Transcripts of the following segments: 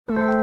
Hello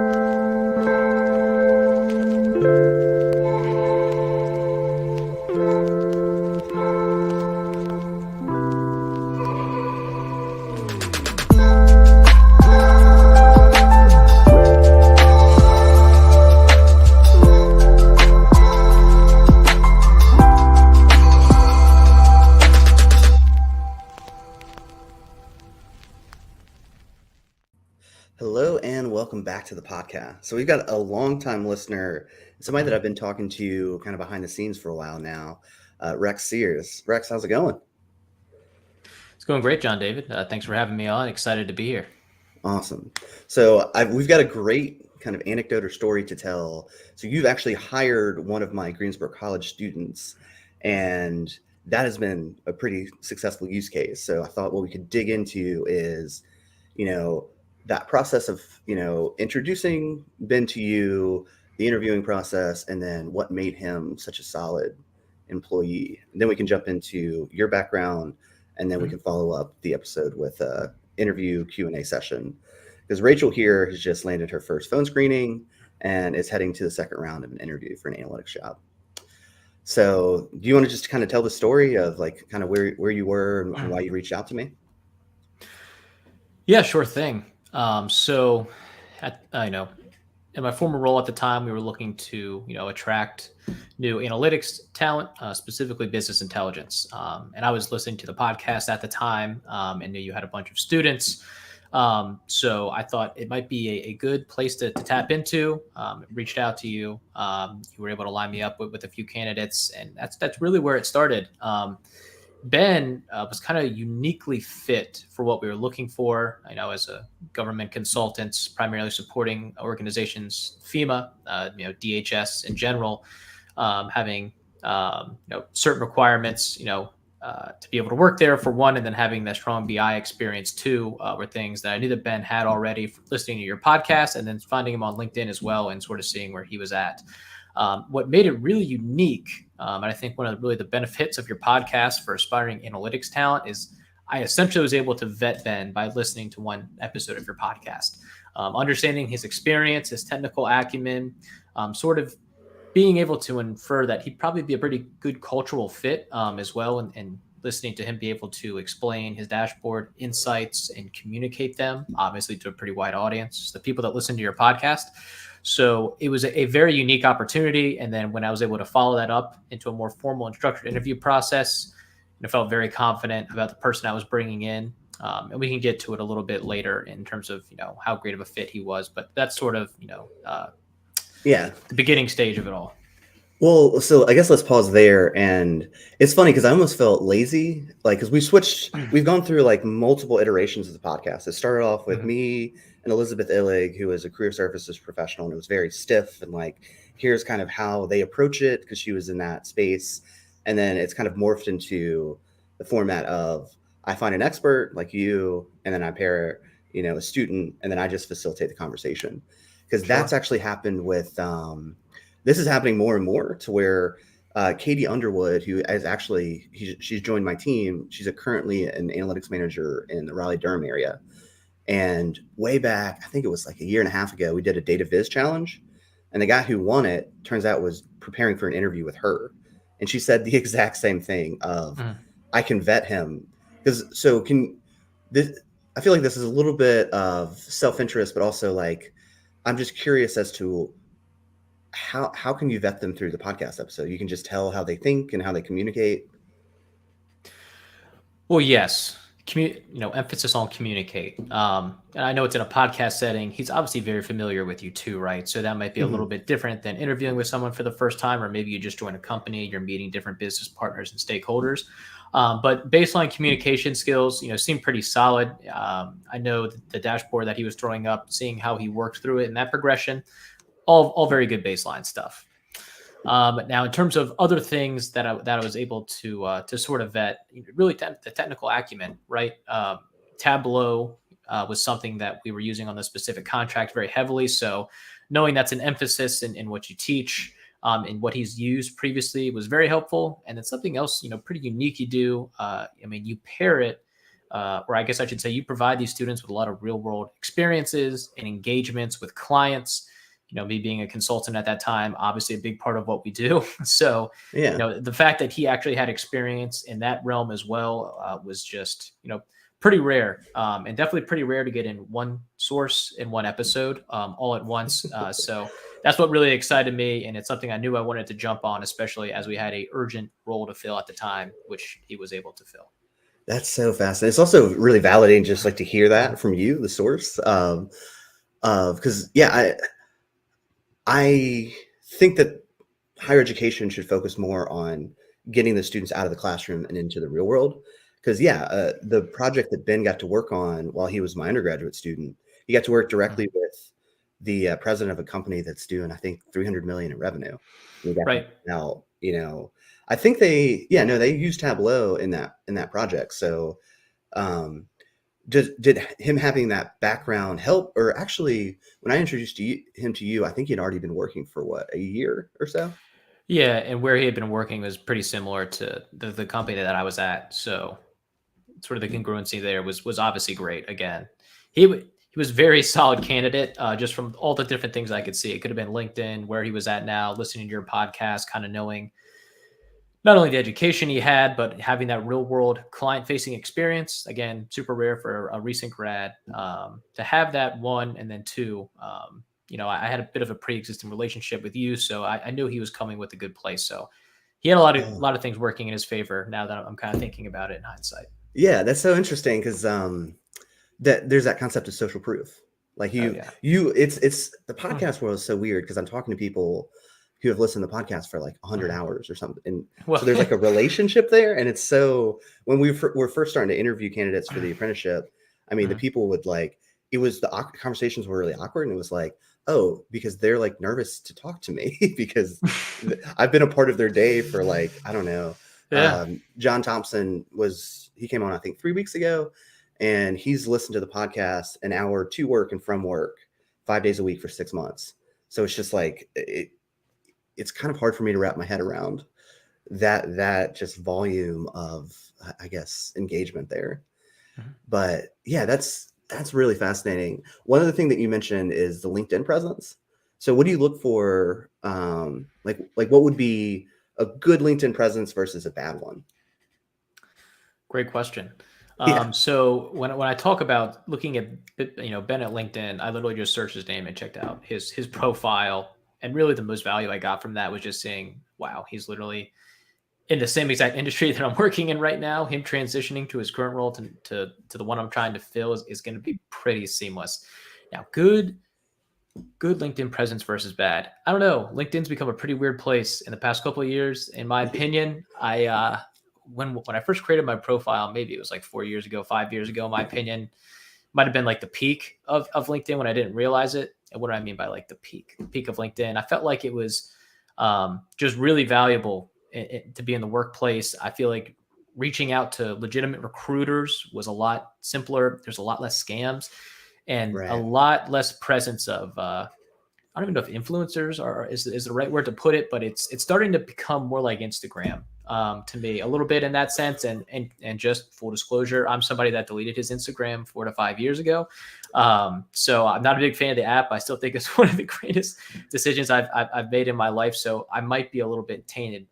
and welcome back to the podcast. So we've got a long-time listener, somebody that I've been talking to kind of behind the scenes for a while now, Rex Siers. Rex, how's it going? It's going great, John David. Thanks for having me on. Excited to be here. Awesome. So we've got a great kind of anecdote or story to tell. So you've actually hired one of my Greensboro College students, and that has been a pretty successful use case. So I thought what we could dig into is, that process of, introducing Ben to you, the interviewing process, and then what made him such a solid employee. And then we can jump into your background, and then we can follow up the episode with a interview Q&A session. Because Rachel here has just landed her first phone screening and is heading to the second round of an interview for an analytics job. So do you want to just kind of tell the story of like kind of where you were and why you reached out to me? Yeah, sure thing. I know in my former role at the time, we were looking to, attract new analytics talent, specifically business intelligence. And I was listening to the podcast at the time and knew you had a bunch of students. So I thought it might be a good place to tap into. Reached out to you. You were able to line me up with a few candidates, and that's really where it started. Ben was kind of uniquely fit for what we were looking for. I know as a government consultant, primarily supporting organizations, FEMA, DHS in general, having certain requirements, to be able to work there for one, and then having that strong BI experience too, were things that I knew that Ben had already from listening to your podcast, and then finding him on LinkedIn as well, and sort of seeing where he was at. What made it really unique, and I think one of the benefits of your podcast for aspiring analytics talent is I essentially was able to vet Ben by listening to one episode of your podcast, understanding his experience, his technical acumen, sort of being able to infer that he'd probably be a pretty good cultural fit as well, and listening to him be able to explain his dashboard insights and communicate them, obviously to a pretty wide audience, the people that listen to your podcast. So it was a very unique opportunity. And then when I was able to follow that up into a more formal and structured interview process, I felt very confident about the person I was bringing in. And we can get to it a little bit later in terms of, how great of a fit he was. But that's sort of, the beginning stage of it all. Well, so I guess let's pause there. And it's funny because I almost felt lazy, because we've gone through like multiple iterations of the podcast. It started off with me and Elizabeth Illig, who is a career services professional, and it was very stiff and like, here's kind of how they approach it because she was in that space. And then it's kind of morphed into the format of I find an expert like you, and then I pair, a student, and then I just facilitate the conversation. Because that's actually happened with, this is happening more and more to where Katie Underwood, who is actually, she's joined my team. She's currently an analytics manager in the Raleigh-Durham area. And way back, I think it was like a year and a half ago, we did a data viz challenge. And the guy who won it, turns out, was preparing for an interview with her. And she said the exact same thing of, I can vet him. I feel like this is a little bit of self-interest, but also like, I'm just curious as to how can you vet them through the podcast episode? You can just tell how they think and how they communicate. Well, yes. Emphasis on communicate. And I know it's in a podcast setting. He's obviously very familiar with you too, right? So that might be a little bit different than interviewing with someone for the first time, or maybe you just joined a company, you're meeting different business partners and stakeholders. But baseline communication skills, seem pretty solid. I know the dashboard that he was throwing up, seeing how he worked through it and that progression, all very good baseline stuff. Now, in terms of other things that I was able to sort of vet, really the technical acumen, right? Tableau was something that we were using on the specific contract very heavily. So knowing that's an emphasis in what you teach, and what he's used previously was very helpful. And then something else, pretty unique you do. You pair it or I guess I should say, you provide these students with a lot of real world experiences and engagements with clients. Me being a consultant at that time, obviously a big part of what we do. So, Yeah. the fact that he actually had experience in that realm as well was just, pretty rare, and definitely pretty rare to get in one source in one episode all at once. So that's what really excited me, and it's something I knew I wanted to jump on, especially as we had a urgent role to fill at the time, which he was able to fill. That's so fascinating. It's also really validating just like to hear that from you, the source. Because I think that higher education should focus more on getting the students out of the classroom and into the real world. Because the project that Ben got to work on while he was my undergraduate student, he got to work directly with the president of a company that's doing, I think, 300 million in revenue. Right. Now, I think they used Tableau in that project. So, did him having that background help? Or actually, when I introduced him to you, I think he'd already been working for a year or so. Yeah, and where he had been working was pretty similar to the company that I was at. So sort of the congruency there was obviously great. Again, he was very solid candidate, just from all the different things I could see. It could have been LinkedIn, where he was at now, listening to your podcast, kind of knowing not only the education he had, but having that real world client facing experience. Again, super rare for a recent grad to have that, one, and then two. I had a bit of a pre-existing relationship with you, so I knew he was coming with a good place. So he had a lot of things working in his favor. Now that I'm kind of thinking about it in hindsight. Yeah, that's so interesting because that there's that concept of social proof. Like it's the podcast world is so weird because I'm talking to people who have listened to the podcast for like 100 hours or something, and so there's like a relationship there. And it's so when we're first starting to interview candidates for the apprenticeship, I mean, the people would the conversations were really awkward, and it was like, oh, because they're like nervous to talk to me because I've been a part of their day for like, I don't know. Yeah. John Thompson he came on, I think 3 weeks ago, and he's listened to the podcast an hour to work and from work 5 days a week for 6 months. So it's just like, it's kind of hard for me to wrap my head around that just volume of, I guess, engagement there. But yeah, that's really fascinating. One other thing that you mentioned is the LinkedIn presence. So what do you look for? Like what would be a good LinkedIn presence versus a bad one? Great question. Yeah. So when I talk about looking at Ben at LinkedIn, I literally just searched his name and checked out his profile, and really the most value I got from that was just saying, wow, he's literally in the same exact industry that I'm working in right now. Him transitioning to his current role to the one I'm trying to fill is going to be pretty seamless. Now, good LinkedIn presence versus bad. I don't know. LinkedIn's become a pretty weird place in the past couple of years, in my opinion. When I first created my profile, maybe it was like 4 years ago, 5 years ago, in my opinion, might have been like the peak of LinkedIn when I didn't realize it. And what do I mean by like the peak of LinkedIn? I felt like it was just really valuable to be in the workplace. I feel like reaching out to legitimate recruiters was a lot simpler. There's a lot less scams and a lot less presence of, I don't even know if influencers is the right word to put it, but it's starting to become more like Instagram to me, a little bit in that sense. And just full disclosure, I'm somebody that deleted his Instagram 4 to 5 years ago. So I'm not a big fan of the app. I still think it's one of the greatest decisions I've made in my life. So I might be a little bit tainted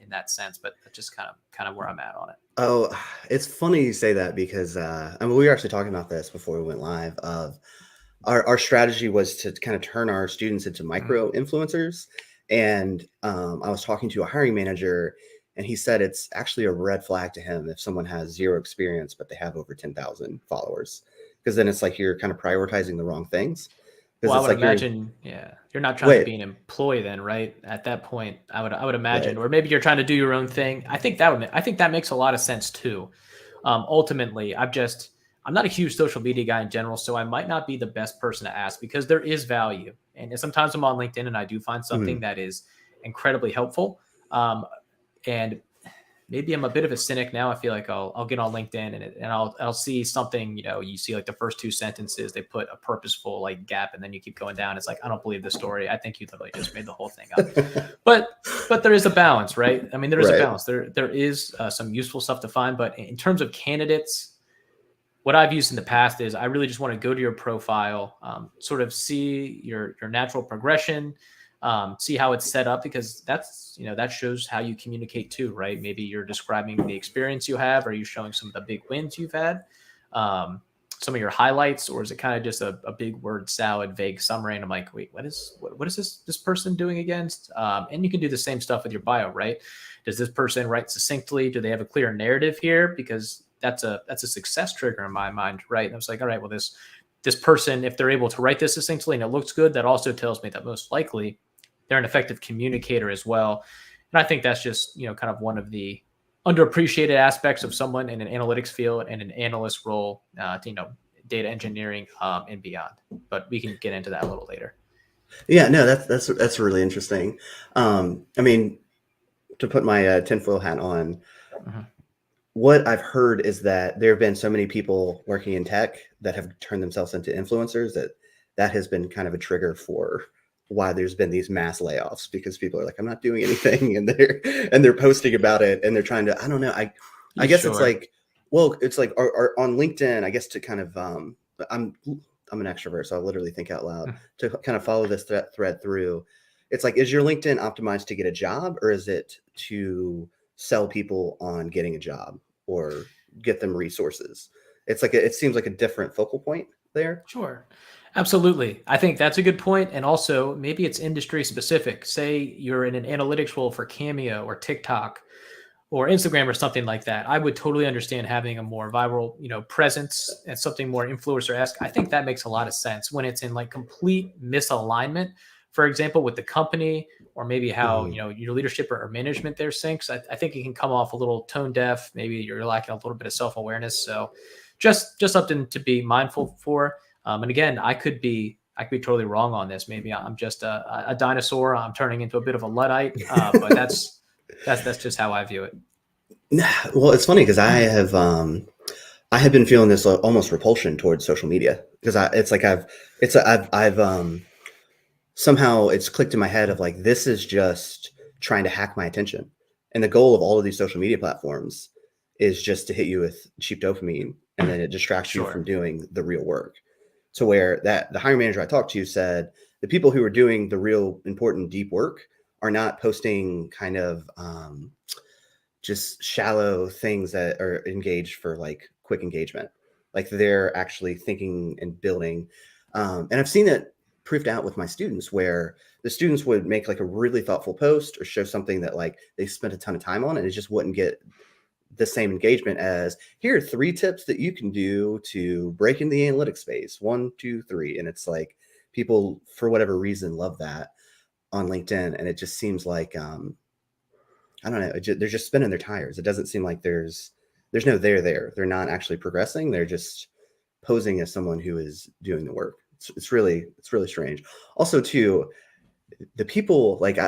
in that sense, but that's just kind of where I'm at on it. Oh, it's funny you say that because I mean, we were actually talking about this before we went live. Of our strategy was to kind of turn our students into micro influencers, and I was talking to a hiring manager, and he said it's actually a red flag to him if someone has zero experience but they have over 10,000 followers, because then it's like you're kind of prioritizing the wrong things. Well, I would like imagine, you're not trying to be an employee then, right? At that point, I would imagine, or maybe you're trying to do your own thing. I think that makes a lot of sense too. Ultimately, I'm not a huge social media guy in general, so I might not be the best person to ask because there is value. And sometimes I'm on LinkedIn and I do find something that is incredibly helpful. And maybe I'm a bit of a cynic now. I feel like I'll get on LinkedIn and I'll see something, you see like the first 2 sentences, they put a purposeful like gap, and then you keep going down. It's like, I don't believe the story. I think you literally just made the whole thing up. But there is a balance, right? I mean, there is a balance. There is some useful stuff to find, but in terms of candidates, what I've used in the past is I really just want to go to your profile, sort of see your natural progression, see how it's set up, because that's, that shows how you communicate too, right? Maybe you're describing the experience you have. Are you showing some of the big wins you've had? Some of your highlights, or is it kind of just a big word salad, vague summary? And I'm like, wait, what is this person doing against? And you can do the same stuff with your bio, right? Does this person write succinctly? Do they have a clear narrative here? Because that's a success trigger in my mind, right? And I was like, all right, well, this person, if they're able to write this succinctly and it looks good, that also tells me that most likely they're an effective communicator as well. And I think that's just, kind of one of the underappreciated aspects of someone in an analytics field and an analyst role, data engineering and beyond. But we can get into that a little later. Yeah, no, that's really interesting. I mean, to put my tinfoil hat on, what I've heard is that there have been so many people working in tech that have turned themselves into influencers that has been kind of a trigger for why there's been these mass layoffs, because people are like, I'm not doing anything, and they're posting about it, and they're trying to, I don't know, I guess it's like, well, it's like on LinkedIn, I guess, to kind of I'm an extrovert, so I literally think out loud to kind of follow this thread through. It's like, is your LinkedIn optimized to get a job, or is it to sell people on getting a job or get them resources? It's like it seems like a different focal point there. Sure. Absolutely. I think that's a good point. And also, maybe it's industry specific. Say you're in an analytics role for Cameo or TikTok or Instagram or something like that. I would totally understand having a more viral, presence and something more influencer-esque. I think that makes a lot of sense when it's in like complete misalignment, for example, with the company, or maybe how, your leadership or management there syncs. I think it can come off a little tone deaf. Maybe you're lacking a little bit of self-awareness. So just something to be mindful for. And again, I could be totally wrong on this. Maybe I'm just a dinosaur. I'm turning into a bit of a Luddite, but that's just how I view it. Well, it's funny because I have been feeling this almost repulsion towards social media, because I've somehow it's clicked in my head of like, this is just trying to hack my attention, and the goal of all of these social media platforms is just to hit you with cheap dopamine, and then it distracts you from doing the real work. To where that the hiring manager I talked to said the people who are doing the real important deep work are not posting kind of just shallow things that are engaged for like quick engagement. Like they're actually thinking and building. And I've seen it proved out with my students, where the students would make like a really thoughtful post or show something that like they spent a ton of time on, and it just wouldn't get the same engagement as, here are 3 tips that you can do to break in the analytics space. 1, 2, 3. And it's like people, for whatever reason, love that on LinkedIn. And it just seems like, I don't know, they're just spinning their tires. It doesn't seem like there's no there. They're not actually progressing. They're just posing as someone who is doing the work. It's really strange. Also, too, the people, like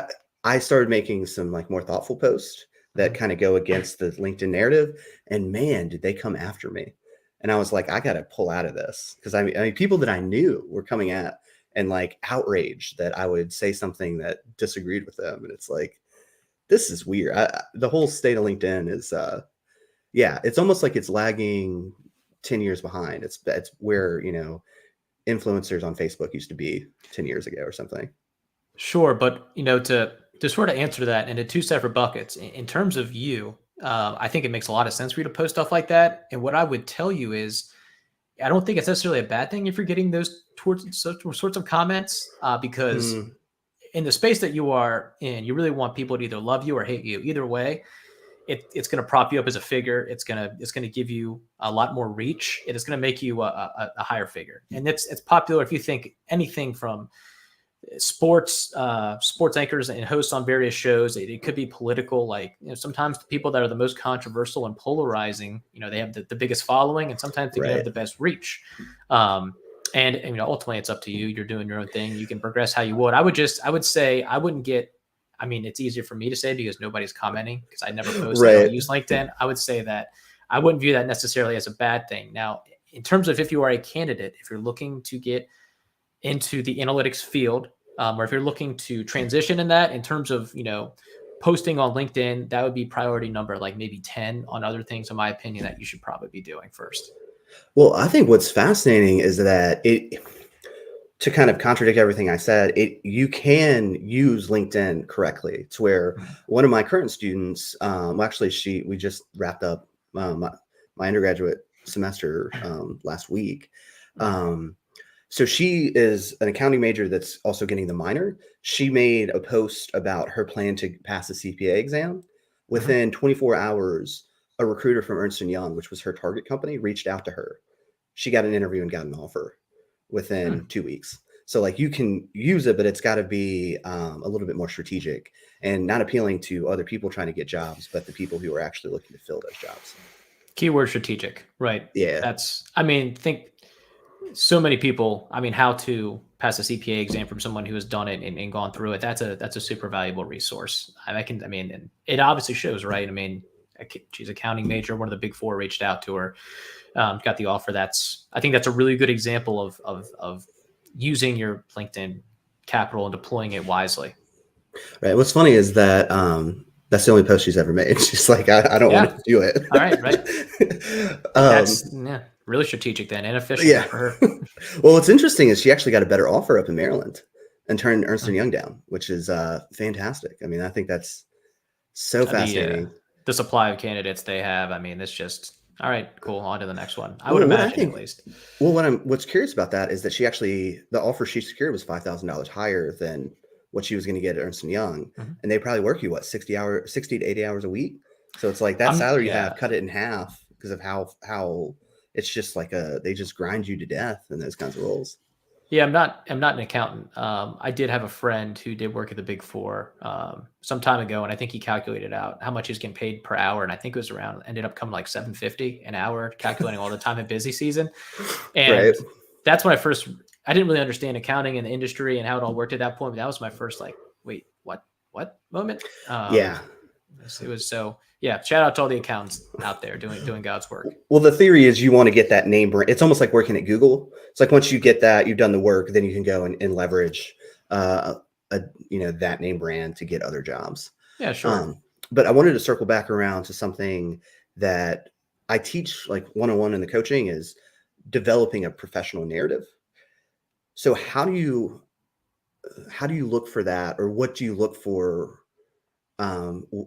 I started making some like more thoughtful posts that kind of go against the LinkedIn narrative, and man, did they come after me. And I was like, I got to pull out of this, because I mean, people that I knew were coming at and like outraged that I would say something that disagreed with them. And it's like, this is weird. The whole state of LinkedIn is, it's almost like it's lagging 10 years behind. It's where, influencers on Facebook used to be 10 years ago or something. Sure. But, to sort of answer that into 2 separate buckets, in terms of you, I think it makes a lot of sense for you to post stuff like that. And what I would tell you is, I don't think it's necessarily a bad thing if you're getting those sorts of comments, because in the space that you are in, you really want people to either love you or hate you. Either way, it's going to prop you up as a figure. It's going to give you a lot more reach. It is going to make you a higher figure. And it's popular if you think anything from sports anchors and hosts on various shows. It could be political. Like, sometimes the people that are the most controversial and polarizing, they have the biggest following, and sometimes they can have the best reach. And ultimately it's up to you. You're doing your own thing. You can progress how you would. I would say I wouldn't get, it's easier for me to say because nobody's commenting, because I never post. I don't use LinkedIn. I would say that I wouldn't view that necessarily as a bad thing. Now, in terms of if you are a candidate, if you're looking to get into the analytics field, or if you're looking to transition in that, in terms of, posting on LinkedIn, that would be priority number, like maybe 10 on other things, in my opinion, that you should probably be doing first. Well, I think what's fascinating is that to kind of contradict everything I said, you can use LinkedIn correctly to where Mhm. one of my current students, well, actually, we just wrapped up my undergraduate semester last week. Mhm. So she is an accounting major that's also getting the minor. She made a post about her plan to pass the CPA exam. Mhm. Within 24 hours, a recruiter from Ernst & Young, which was her target company, reached out to her. She got an interview and got an offer Hmm. within 2 weeks. So like you can use it, but it's got to be a little bit more strategic and not appealing to other people trying to get jobs, but the people who are actually looking to fill those jobs. Keyword strategic, right? Yeah. I mean, think so many people. I mean, how to pass a CPA exam from someone who has done it and gone through it. That's a super valuable resource. I mean, and it obviously shows, right? I mean, she's accounting major. One of the big four reached out to her, got the offer. I think that's a really good example of using your LinkedIn capital and deploying it wisely. Right. What's funny is that that's the only post she's ever made. She's like, I don't want Yeah. to do All right. Right. it. That's yeah, really strategic then and efficient. Yeah. Good for her. Well, what's interesting is she actually got a better offer up in Maryland and turned Ernst and Mm. Young down, which is fantastic. I mean, I think that's so The fascinating. the supply of candidates they have. I mean, it's just all right. Cool. On to the next one. I would Well, what I imagine at think, least. well, what's curious about that is that the offer she secured was $5,000 higher than what she was going to get at Ernst and Young, Mhm. and they probably work you 60 to 80 hours a week. So it's like that salary you have, Yeah. cut it in half because of how it's just like they just grind you to death in those kinds of roles. Yeah, I'm not an accountant. I did have a friend who did work at the Big Four some time ago, and I think he calculated out how much he's getting paid per hour, and I think it was around ended up coming like 750 an hour, calculating all the time in busy season. Right. And that's when I didn't really understand accounting and the industry and how it all worked at that point. But that was my first like, wait, what moment? Yeah. It was so yeah. Shout out to all the accountants out there doing God's work. Well, the theory is you want to get that name brand. It's almost like working at Google. It's like once you get that, you've done the work, then you can go and leverage uh, that name brand to get other jobs. Yeah, sure. Um, but I wanted to circle back around to something that I teach like one-on-one in the coaching is developing a professional narrative. So how do you look for that, or what do you look for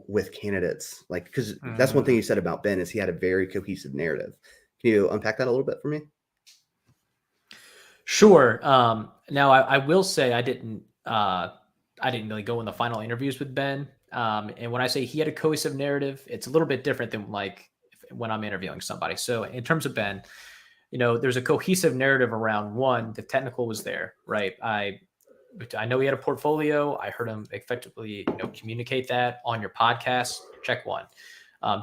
with candidates? Like, because that's one thing Mm. you said about Ben is he had a very cohesive narrative. Can you unpack that a little bit for me? Sure. Now I will say I didn't really go in the final interviews with Ben. And when I say he had a cohesive narrative, it's a little bit different than like when I'm interviewing somebody. So in terms of Ben, there's a cohesive narrative around one, the technical was there, right? I know he had a portfolio. I heard him effectively, communicate that on your podcast. Check one.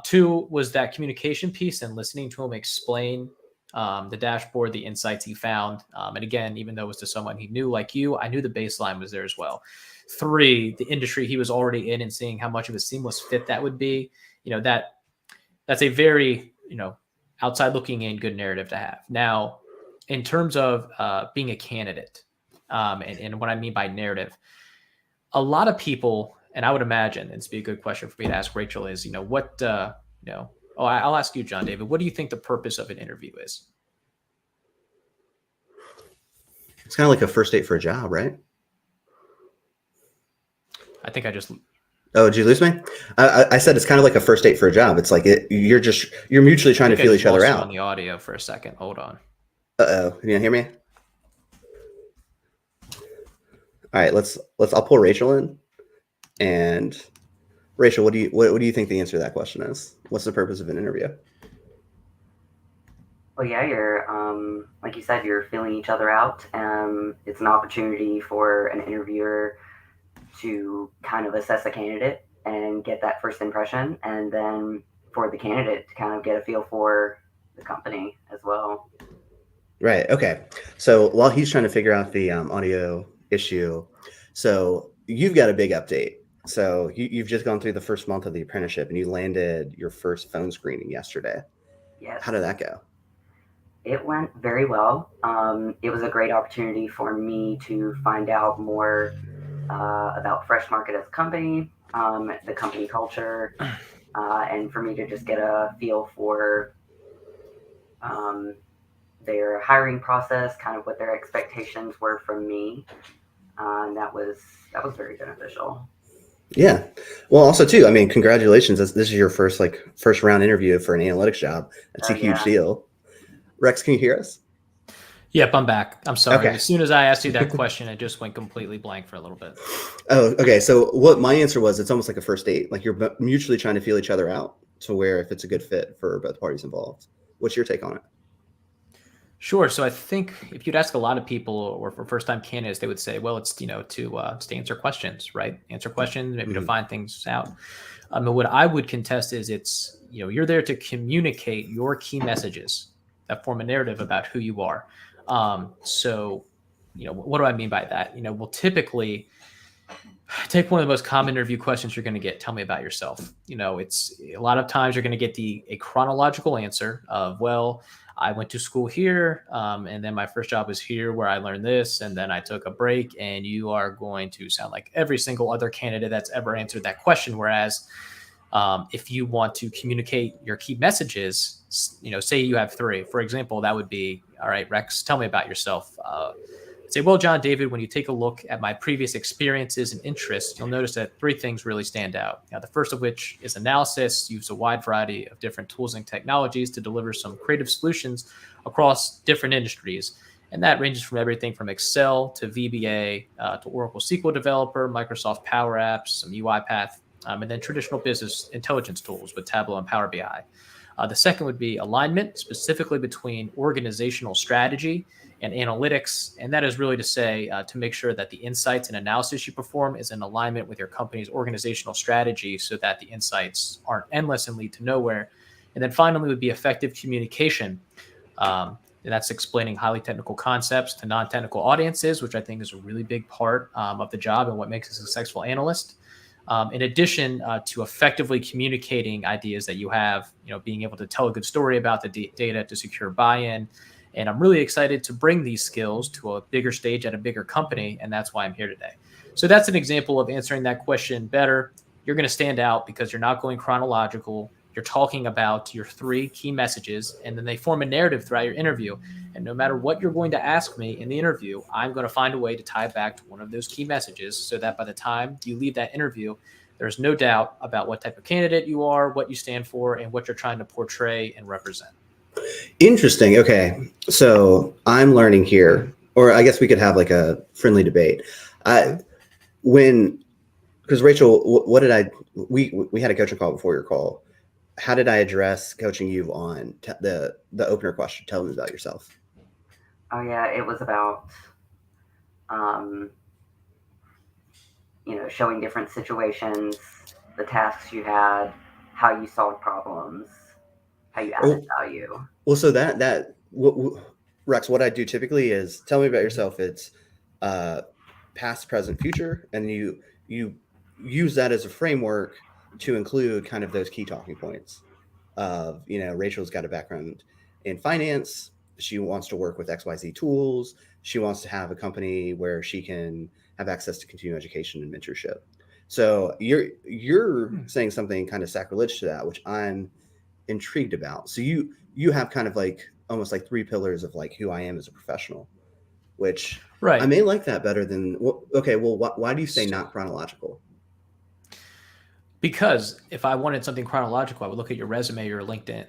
Two was that communication piece and listening to him explain the dashboard, the insights he found. And again, even though it was to someone he knew like you, I knew the baseline was there as well. Three, the industry he was already in and seeing how much of a seamless fit that would be. That's a very, outside looking in good narrative to have. Now, in terms of being a candidate, and what I mean by narrative, a lot of people, and I would imagine it's be a good question for me to ask Rachel is, I'll ask you, John David, what do you think the purpose of an interview is? It's kind of like a first date for a job, right? I think I just, Oh, did you lose me? I said it's kind of like a first date for a job. It's like you're mutually I trying to think I feel just each other lost you on out. the audio for a second. Hold on. Uh-oh, can you hear me? All right, I'll pull Rachel in. And Rachel, what do you think the answer to that question is? What's the purpose of an interview? Well, yeah, you're like you said, you're feeling each other out. It's an opportunity for an interviewer to kind of assess a candidate and get that first impression, and then for the candidate to kind of get a feel for the company as well. Right. Okay. So while he's trying to figure out the audio issue, so you've got a big update. So you've just gone through the first month of the apprenticeship and you landed your first phone screening yesterday. Yes, How did that go? it went very well. It was a great opportunity for me to find out more about Fresh Market as a company, the company culture, and for me to just get a feel for their hiring process, kind of what their expectations were from me. And that was very beneficial. Yeah. Well, also too, I mean, congratulations. This is your first round interview for an analytics job. That's a huge deal. Rex, can you hear us? Yep, I'm back. I'm sorry. Okay. As soon as I asked you that question, it just went completely blank for a little bit. Oh, okay. So what my answer was, it's almost like a first date. Like you're mutually trying to feel each other out to where if it's a good fit for both parties involved. What's your take on it? Sure. So I think if you'd ask a lot of people or for first-time candidates, they would say, well, it's, to answer questions, right? Answer questions, maybe to find things out. And what I would contest is it's, you're there to communicate your key messages that form a narrative about who you are. So, what do I mean by that? We'll typically take one of the most common interview questions you're going to get. Tell me about yourself. It's a lot of times you're going to get a chronological answer of, well, I went to school here, and then my first job was here where I learned this, and then I took a break, and you are going to sound like every single other candidate that's ever answered that question. Whereas if you want to communicate your key messages, say you have 3, for example, that would be, all right, Rex, tell me about yourself. Say, well, John David, when you take a look at my previous experiences and interests, you'll notice that 3 things really stand out. Now, the first of which is analysis. Use a wide variety of different tools and technologies to deliver some creative solutions across different industries. And that ranges from everything from Excel to VBA to Oracle SQL Developer, Microsoft Power Apps, some UiPath, and then traditional business intelligence tools with Tableau and Power BI. The second would be alignment, specifically between organizational strategy and analytics. And that is really to say, to make sure that the insights and analysis you perform is in alignment with your company's organizational strategy so that the insights aren't endless and lead to nowhere. And then finally would be effective communication. And that's explaining highly technical concepts to non-technical audiences, which I think is a really big part of the job and what makes a successful analyst. In addition to effectively communicating ideas that you have, being able to tell a good story about the data to secure buy-in. And I'm really excited to bring these skills to a bigger stage at a bigger company. And that's why I'm here today. So that's an example of answering that question better. You're going to stand out because you're not going chronological. You're talking about your 3 key messages, and then they form a narrative throughout your interview. And no matter what you're going to ask me in the interview, I'm going to find a way to tie it back to one of those key messages so that by the time you leave that interview, there's no doubt about what type of candidate you are, what you stand for, and what you're trying to portray and represent. Interesting. Okay. So I'm learning here, or I guess we could have like a friendly debate. Because Rachel, we had a coaching call before your call. How did I address coaching you on the opener question? Tell me about yourself. Oh yeah, it was about, showing different situations, the tasks you had, how you solved problems, how you added value. Well, so Rex, what I do typically is tell me about yourself. It's past, present, future, and you use that as a framework to include kind of those key talking points of, Rachel's got a background in finance. She wants to work with XYZ tools. She wants to have a company where she can have access to continuing education and mentorship. So you're saying something kind of sacrilege to that, which I'm intrigued about. So you have kind of like almost like 3 pillars of like who I am as a professional, which I may like that better than, okay, well, why do you say not chronological? Because if I wanted something chronological, I would look at your resume or LinkedIn.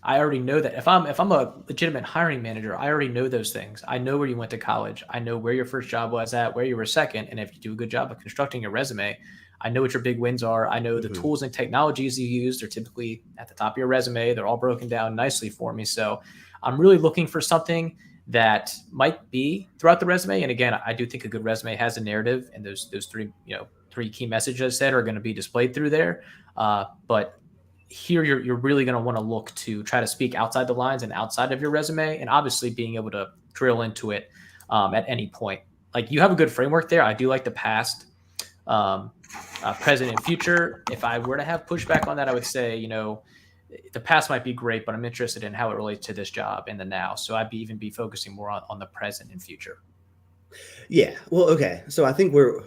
I already know that if I'm a legitimate hiring manager, I already know those things. I know where you went to college. I know where your first job was at, where you were second. And if you do a good job of constructing your resume, I know what your big wins are. I know the tools and technologies you used are typically at the top of your resume. They're all broken down nicely for me. So I'm really looking for something that might be throughout the resume. And again, I do think a good resume has a narrative, and those 3 key messages I said are going to be displayed through there. But here you're really going to want to look to try to speak outside the lines and outside of your resume, and obviously being able to drill into it at any point. Like, you have a good framework there. I do like the past, present, and future. If I were to have pushback on that, I would say, the past might be great, but I'm interested in how it relates to this job in the now. So I'd be focusing more on the present and future. Yeah. Well, okay. So I think we're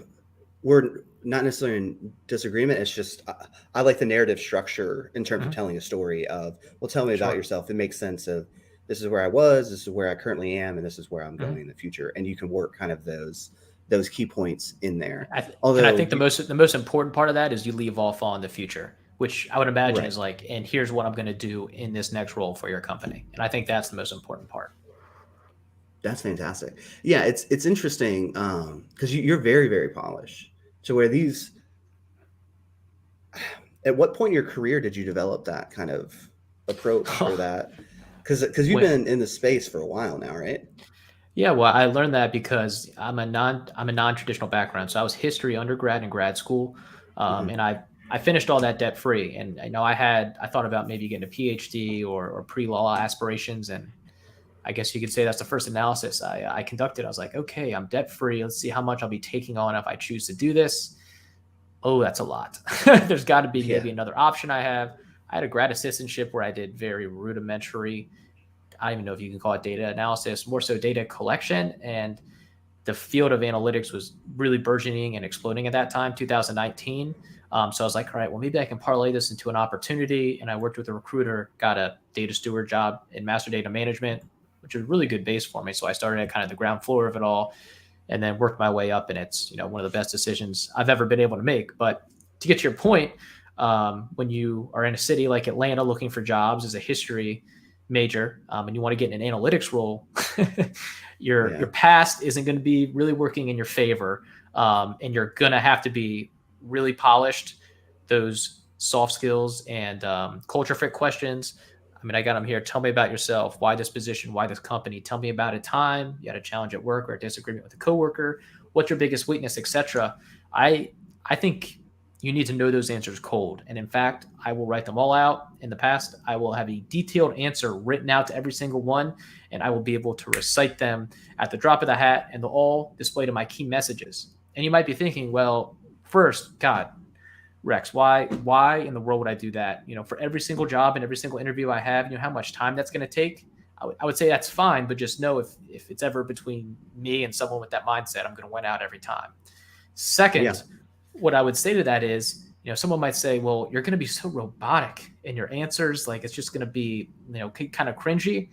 not necessarily in disagreement. It's just, I like the narrative structure in terms of telling a story of, well, tell me about yourself. It makes sense of this is where I was, this is where I currently am, and this is where I'm Mm-hmm. going in the future. And you can work kind of those key points in there. And I think the most important part of that is you leave off on the future, which I would imagine Right. is like, and here's what I'm going to do in this next role for your company. And I think that's the most important part. That's fantastic. Yeah, it's interesting because you're very, very polished. So where these, at what point in your career did you develop that kind of approach or that? Because you've been in the space for a while now, right? Yeah, well, I learned that because I'm a non-traditional background. So I was history undergrad and grad school, and I finished all that debt free. And I know I thought about maybe getting a PhD or pre-law aspirations, and I guess you could say that's the first analysis I conducted. I was like, okay, I'm debt free. Let's see how much I'll be taking on if I choose to do this. Oh, that's a lot. There's got to be maybe another option I have. I had a grad assistantship where I did very rudimentary, I don't even know if you can call it data analysis, more so data collection. And the field of analytics was really burgeoning and exploding at that time, 2019. So I was like, all right, well, maybe I can parlay this into an opportunity. And I worked with a recruiter, got a data steward job in master data management, which was a really good base for me. So I started at kind of the ground floor of it all and then worked my way up. And it's, one of the best decisions I've ever been able to make. But to get to your point, when you are in a city like Atlanta looking for jobs as a history major, and you want to get in an analytics role, your past isn't going to be really working in your favor, and you're going to have to be really polished. Those soft skills and culture fit questions. I mean, I got them here. Tell me about yourself. Why this position? Why this company? Tell me about a time you had a challenge at work or a disagreement with a coworker. What's your biggest weakness, etc. I think you need to know those answers cold. And in fact, I will write them all out. In the past, I will have a detailed answer written out to every single one, and I will be able to recite them at the drop of the hat, and they'll all display to my key messages. And you might be thinking, well, first, God, Rex, why in the world would I do that? For every single job and every single interview I have, how much time that's going to take? I would say that's fine, but just know if it's ever between me and someone with that mindset, I'm going to win out every time. Second, what I would say to that is, someone might say, well, you're going to be so robotic in your answers. Like, it's just going to be, kind of cringy.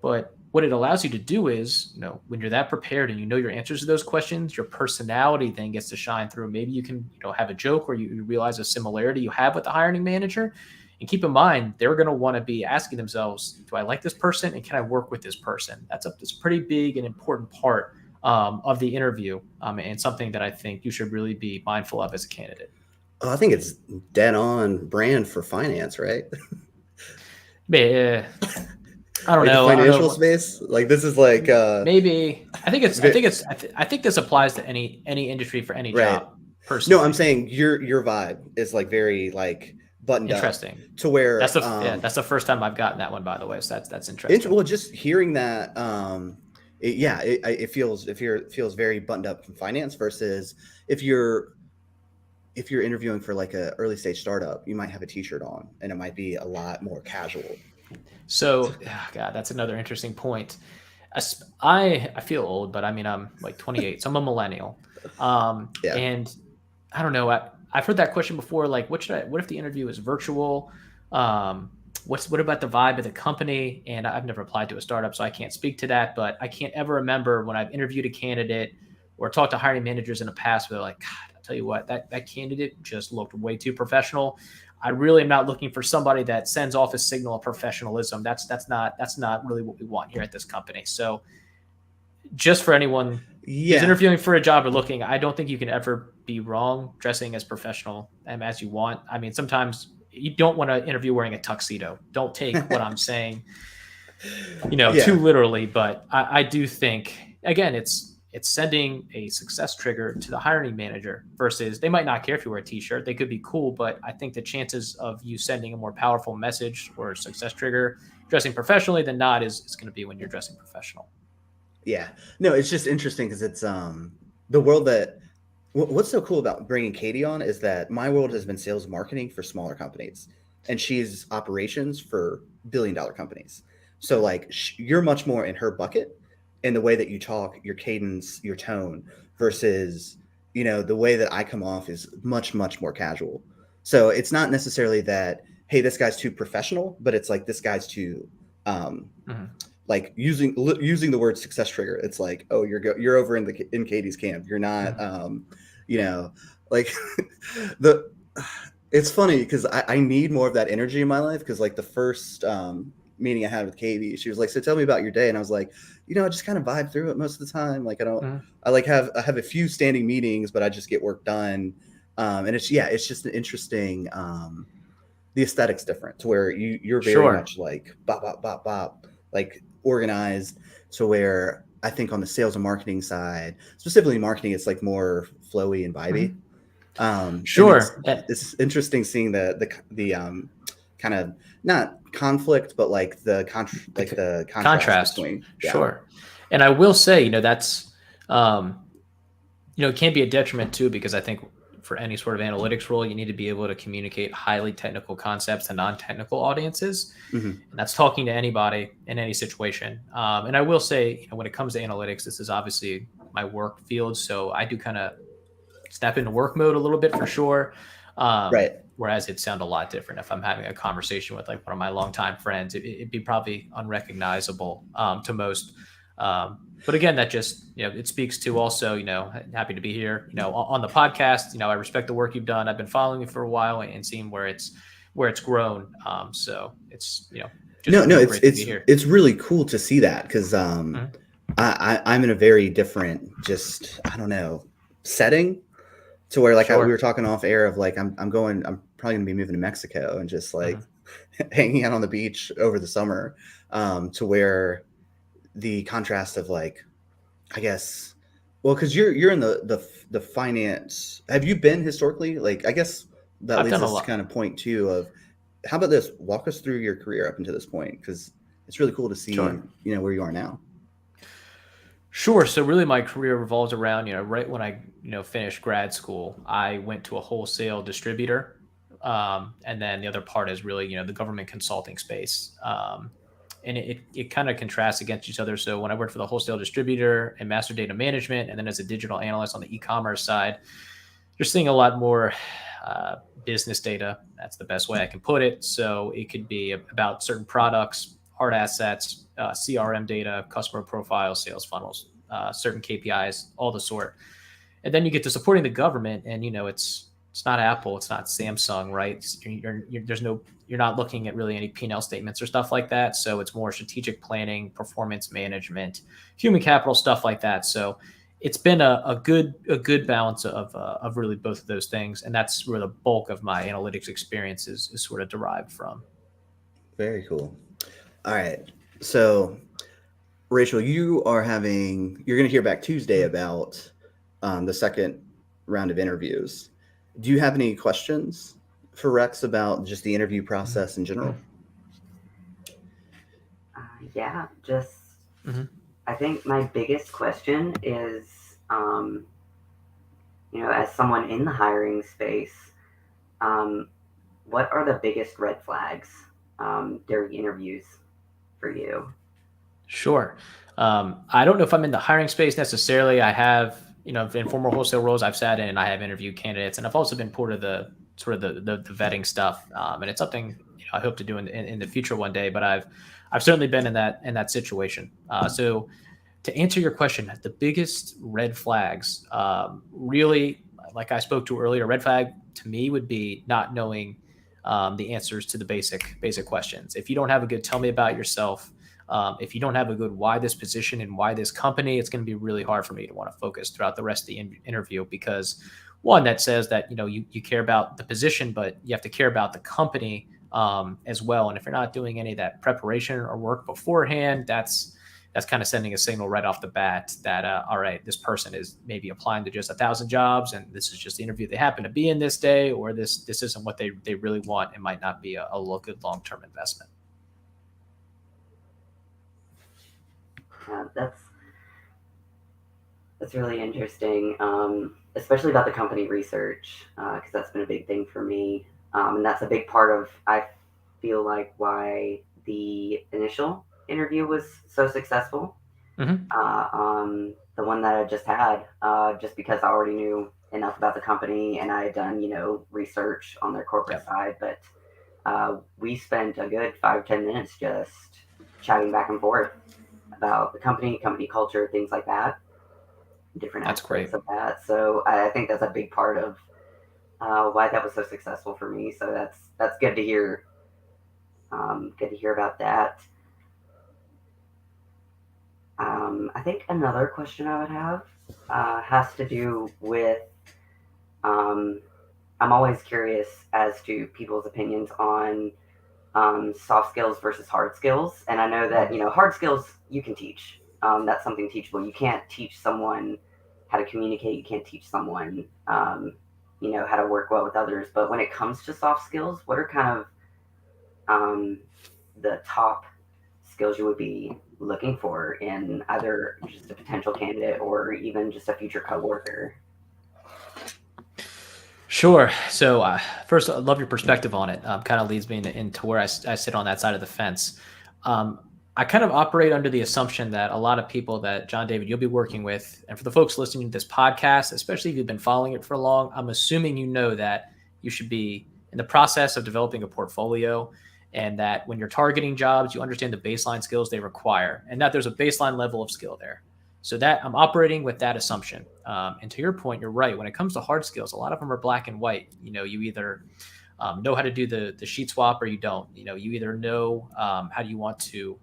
But what it allows you to do is, when you're that prepared and your answers to those questions, your personality then gets to shine through. Maybe you can, have a joke or you realize a similarity you have with the hiring manager. And keep in mind, they're going to want to be asking themselves, do I like this person? And can I work with this person? That's a pretty big and important part of the interview, and something that I think you should really be mindful of as a candidate. Oh, I think it's dead on brand for finance, right? I don't know. Financial space, like this is like maybe. I think this applies to any industry for any job. Personally, no, I'm saying your vibe is like very like buttoned interesting up to where that's the first time I've gotten that one, by the way. So that's interesting. Well, just hearing that. It feels very buttoned up from finance versus if you're interviewing for like a early stage startup, you might have a t-shirt on and it might be a lot more casual. So, God, that's another interesting point. I feel old, but I mean, I'm like 28, so I'm a millennial. And I don't know. I've heard that question before. Like, what if the interview is virtual? What about the vibe of the company? And I've never applied to a startup, so I can't speak to that. But I can't ever remember when I've interviewed a candidate or talked to hiring managers in the past where they're like, God, I'll tell you what, that candidate just looked way too professional. I really am not looking for somebody that sends off a signal of professionalism. That's not really what we want here at this company. So just for anyone who's interviewing for a job or looking, I don't think you can ever be wrong dressing as professional as you want. I mean, sometimes you don't want to interview wearing a tuxedo. Don't take what I'm saying, too literally. But I do think, again, it's sending a success trigger to the hiring manager versus they might not care if you wear a t-shirt. They could be cool, but I think the chances of you sending a more powerful message or success trigger dressing professionally than not is going to be when you're dressing professional. Yeah, no, it's just interesting because it's the world that what's so cool about bringing Katie on is that my world has been sales marketing for smaller companies and she's operations for billion-dollar companies. So like you're much more in her bucket in the way that you talk, your cadence, your tone versus, the way that I come off is much, much more casual. So it's not necessarily that, hey, this guy's too professional, but it's like this guy's too like using the word success trigger. It's like, oh, you're over in Katie's camp. You're not, like it's funny because I need more of that energy in my life. Because like the first meeting I had with Katie, she was like, so tell me about your day. And I was like, I just kind of vibe through it most of the time. Like I don't, I have a few standing meetings, but I just get work done. And it's just an interesting, the aesthetic's different to where you're very much like bop, bop, bop, bop, like organized, to where I think on the sales and marketing side, specifically marketing, it's like more flowy and vibey. It's interesting seeing the kind of not conflict, but like the contrast between. Sure. And I will say, that's, it can be a detriment too, because I think for any sort of analytics role, you need to be able to communicate highly technical concepts to non-technical audiences. And that's talking to anybody in any situation. And I will say, when it comes to analytics, this is obviously my work field. So I do kind of step into work mode a little bit for sure. Right. Whereas it sounds a lot different if I'm having a conversation with like one of my longtime friends. It'd be probably unrecognizable to most. But again, that just, it speaks to also, happy to be here, on the podcast. I respect the work you've done. I've been following you for a while and seeing where it's grown. So it's, it's really cool to see that, because I'm in a very different, just, I don't know, setting, to where like we were talking off air of like, I'm probably gonna be moving to Mexico and just like hanging out on the beach over the summer, to where the contrast of like, I guess, well, because you're in the finance. Have you been historically? Like, I guess that leads us to kind of point too of, how about this? Walk us through your career up until this point, because it's really cool to see where you are now. Sure. So really my career revolves around, right when I, finished grad school, I went to a wholesale distributor. And then the other part is really, the government consulting space. And it kind of contrasts against each other. So when I worked for the wholesale distributor and master data management, and then as a digital analyst on the e-commerce side, you're seeing a lot more business data. That's the best way I can put it. So it could be about certain products, hard assets, CRM data, customer profiles, sales funnels, certain KPIs, all the sort. And then you get to supporting the government, and it's not Apple, it's not Samsung, right? You're not looking at really any P&L statements or stuff like that. So it's more strategic planning, performance management, human capital, stuff like that. So it's been a good balance of really both of those things, and that's where the bulk of my analytics experience is sort of derived from. Very cool. All right, so Rachel, you're going to hear back Tuesday about the second round of interviews. Do you have any questions for Rex about just the interview process in general? I think my biggest question is, as someone in the hiring space, what are the biggest red flags during interviews for you? Sure. I don't know if I'm in the hiring space necessarily. I have, in former wholesale roles I've sat in, and I have interviewed candidates, and I've also been part of the vetting stuff. And it's something I hope to do in the future one day, but I've certainly been in that situation. So to answer your question, the biggest red flags, really, like I spoke to earlier, red flag to me would be not knowing the answers to the basic questions. If you don't have a good tell me about yourself, if you don't have a good why this position and why this company, it's going to be really hard for me to want to focus throughout the rest of the interview, because one, that says that, you care about the position, but you have to care about the company as well. And if you're not doing any of that preparation or work beforehand, that's kind of sending a signal right off the bat that, all right, this person is maybe applying to just 1,000 jobs, and this is just the interview they happen to be in this day, or this isn't what they really want. It might not be a good long-term investment. That's really interesting, especially about the company research, because that's been a big thing for me, and that's a big part of, I feel like, why the initial interview was so successful. The one that I just had, just because I already knew enough about the company and I had done research on their corporate side, but we spent a good 5-10 minutes just chatting back and forth about the company culture, things like that, different That's aspects great. of that. So I think that's a big part of why that was so successful for me. So that's good to hear. Good to hear about that. I think another question I would have has to do with I'm always curious as to people's opinions on soft skills versus hard skills. And I know that, hard skills you can teach. That's something teachable. You can't teach someone how to communicate. You can't teach someone, how to work well with others. But when it comes to soft skills, what are kind of the top skills you would be looking for in either just a potential candidate or even just a future coworker? Sure. So first, I love your perspective on it. Kind of leads me into where I sit on that side of the fence. I kind of operate under the assumption that a lot of people that John David you'll be working with, and for the folks listening to this podcast, especially if you've been following it for long, I'm assuming you know that you should be in the process of developing a portfolio, and that when you're targeting jobs, you understand the baseline skills they require, and that there's a baseline level of skill there. So that I'm operating with that assumption. And to your point, you're right. When it comes to hard skills, a lot of them are black and white. You either know how to do the sheet swap or you don't. You either know how do you want to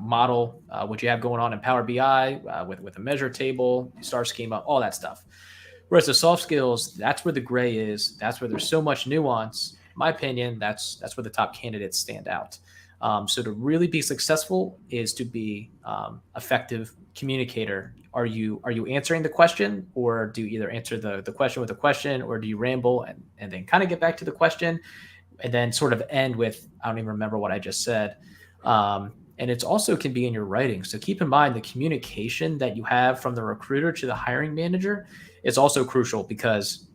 model what you have going on in Power BI with a measure table, star schema, all that stuff. Whereas the soft skills, that's where the gray is. That's where there's so much nuance. In my opinion, that's where the top candidates stand out. So to really be successful is to be effective communicator. Are you answering the question, or do you either answer the question with a question, or do you ramble and then kind of get back to the question and then sort of end with, I don't even remember what I just said. And it's also can be in your writing. So keep in mind the communication that you have from the recruiter to the hiring manager is also crucial, because,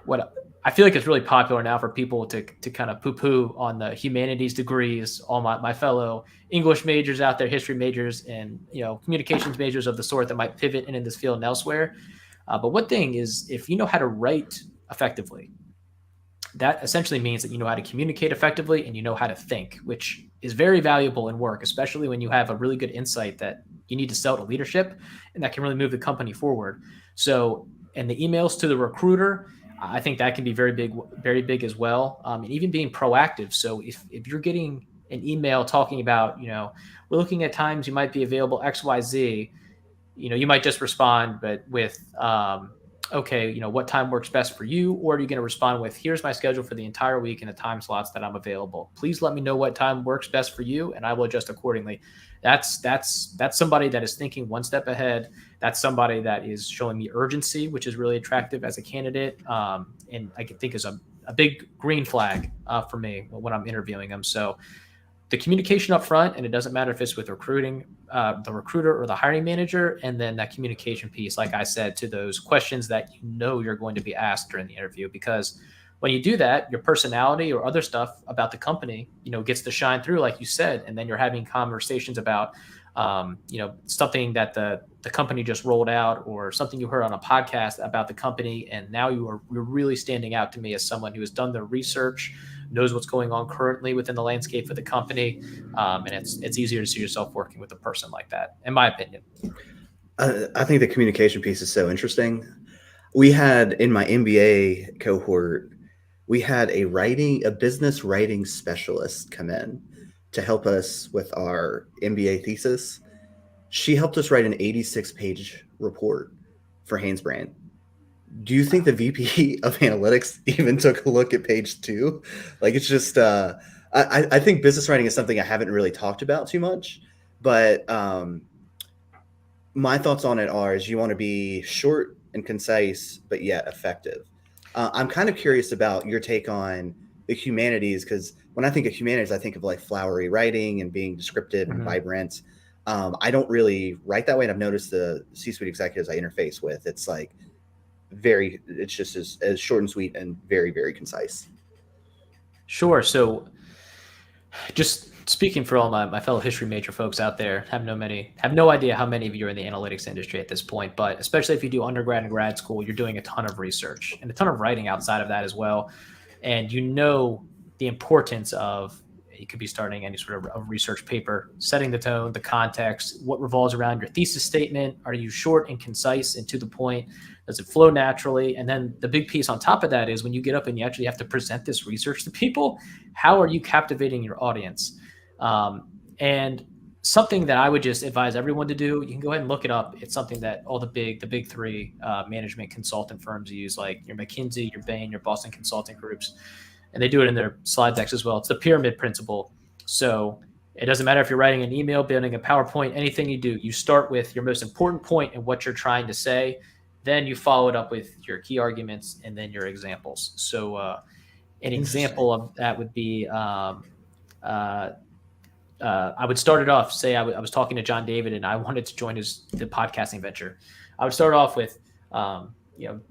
what I feel like it's really popular now for people to kind of poo-poo on the humanities degrees, all my fellow English majors out there, history majors, and communications majors of the sort that might pivot in this field and elsewhere. But one thing is, if you know how to write effectively, that essentially means that you know how to communicate effectively and you know how to think, which is very valuable in work, especially when you have a really good insight that you need to sell to leadership and that can really move the company forward. So, and the emails to the recruiter, I think that can be very big as well. And even being proactive. So if you're getting an email talking about, we're looking at times you might be available XYZ, you might just respond, but with, okay, what time works best for you? Or are you going to respond with, here's my schedule for the entire week and the time slots that I'm available. Please let me know what time works best for you, and I will adjust accordingly. That's somebody that is thinking one step ahead. That's somebody that is showing me urgency, which is really attractive as a candidate. And I can think is a big green flag for me when I'm interviewing them. So the communication up front, and it doesn't matter if it's with recruiting, the recruiter or the hiring manager, and then that communication piece, like I said, to those questions that you're going to be asked during the interview. Because when you do that, your personality or other stuff about the company, gets to shine through, like you said, and then you're having conversations about, something that the company just rolled out, or something you heard on a podcast about the company, and now you're really standing out to me as someone who has done the research, knows what's going on currently within the landscape of the company, and it's easier to see yourself working with a person like that, in my opinion. I think the communication piece is so interesting. We had in my MBA cohort, we had a business writing specialist come in to help us with our MBA thesis. She helped us write an 86-page report for Hanesbrand. Do you think the VP of analytics even took a look at page 2? Like, it's just, I think business writing is something I haven't really talked about too much, but my thoughts on it is you want to be short and concise, but yet effective. I'm kind of curious about your take on the humanities, because when I think of humanities, I think of like flowery writing and being descriptive and vibrant. I don't really write that way, and I've noticed the C-suite executives I interface with, it's like it's just as short and sweet and very, very concise. Sure. So just speaking for all my fellow history major folks out there, have no idea how many of you are in the analytics industry at this point, but especially if you do undergrad and grad school, you're doing a ton of research and a ton of writing outside of that as well. And the importance of, You could be starting any sort of a research paper, setting the tone, the context, what revolves around your thesis statement. Are you short and concise and to the point? Does it flow naturally? And then the big piece on top of that is when you get up and you actually have to present this research to people, how are you captivating your audience? And something that I would just advise everyone to do, you can go ahead and look it up. It's something that all the big three management consultant firms use, like your McKinsey, your Bain, your Boston Consulting Groups, and they do it in their slide decks as well. It's the pyramid principle. So it doesn't matter if you're writing an email, building a PowerPoint, anything you do, you start with your most important point and what you're trying to say. Then you follow it up with your key arguments and then your examples. So an example of that would be I would start it off, say I was talking to John David and I wanted to join the podcasting venture. I would start off with,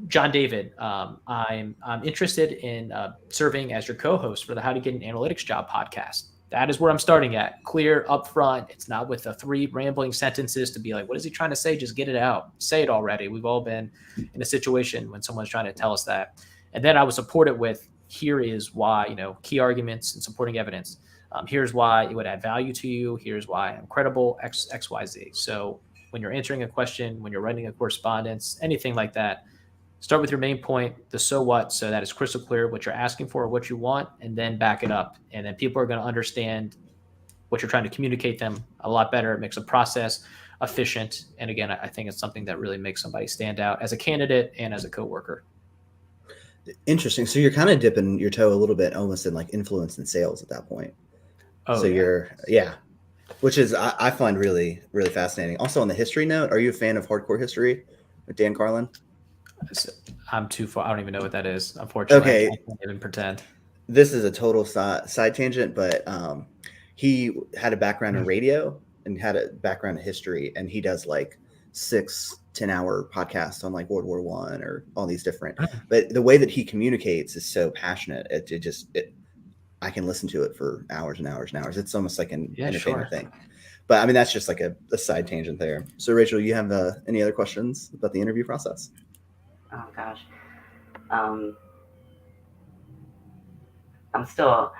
John David, I'm interested in serving as your co-host for the How to Get an Analytics Job podcast. That is where I'm starting at. Clear, upfront. It's not with the 3 rambling sentences to be like, what is he trying to say? Just get it out. Say it already. We've all been in a situation when someone's trying to tell us that. And then I would support it with, here is why, key arguments and supporting evidence. Here's why it would add value to you. Here's why I'm credible, X, Y, Z. So when you're answering a question, when you're writing a correspondence, anything like that, start with your main point, the so what, so that it's crystal clear what you're asking for, what you want, and then back it up. And then people are going to understand what you're trying to communicate them a lot better. It makes a process efficient. And again, I think it's something that really makes somebody stand out as a candidate and as a coworker. Interesting. So you're kind of dipping your toe a little bit almost in like influence and sales at that point. Oh, so which is, I find really, really fascinating. Also on the history note, are you a fan of Hardcore History with Dan Carlin? I'm too far. I don't even know what that is. Unfortunately, okay. I can't even pretend. This is a total side tangent, but he had a background in radio and had a background in history, and he does like 6-10-hour podcasts on like World War I or all these different. But the way that he communicates is so passionate. I can listen to it for hours and hours and hours. It's almost like an entertainment thing. But I mean, that's just like a side tangent there. So Rachel, you have any other questions about the interview process? Oh gosh. I'm still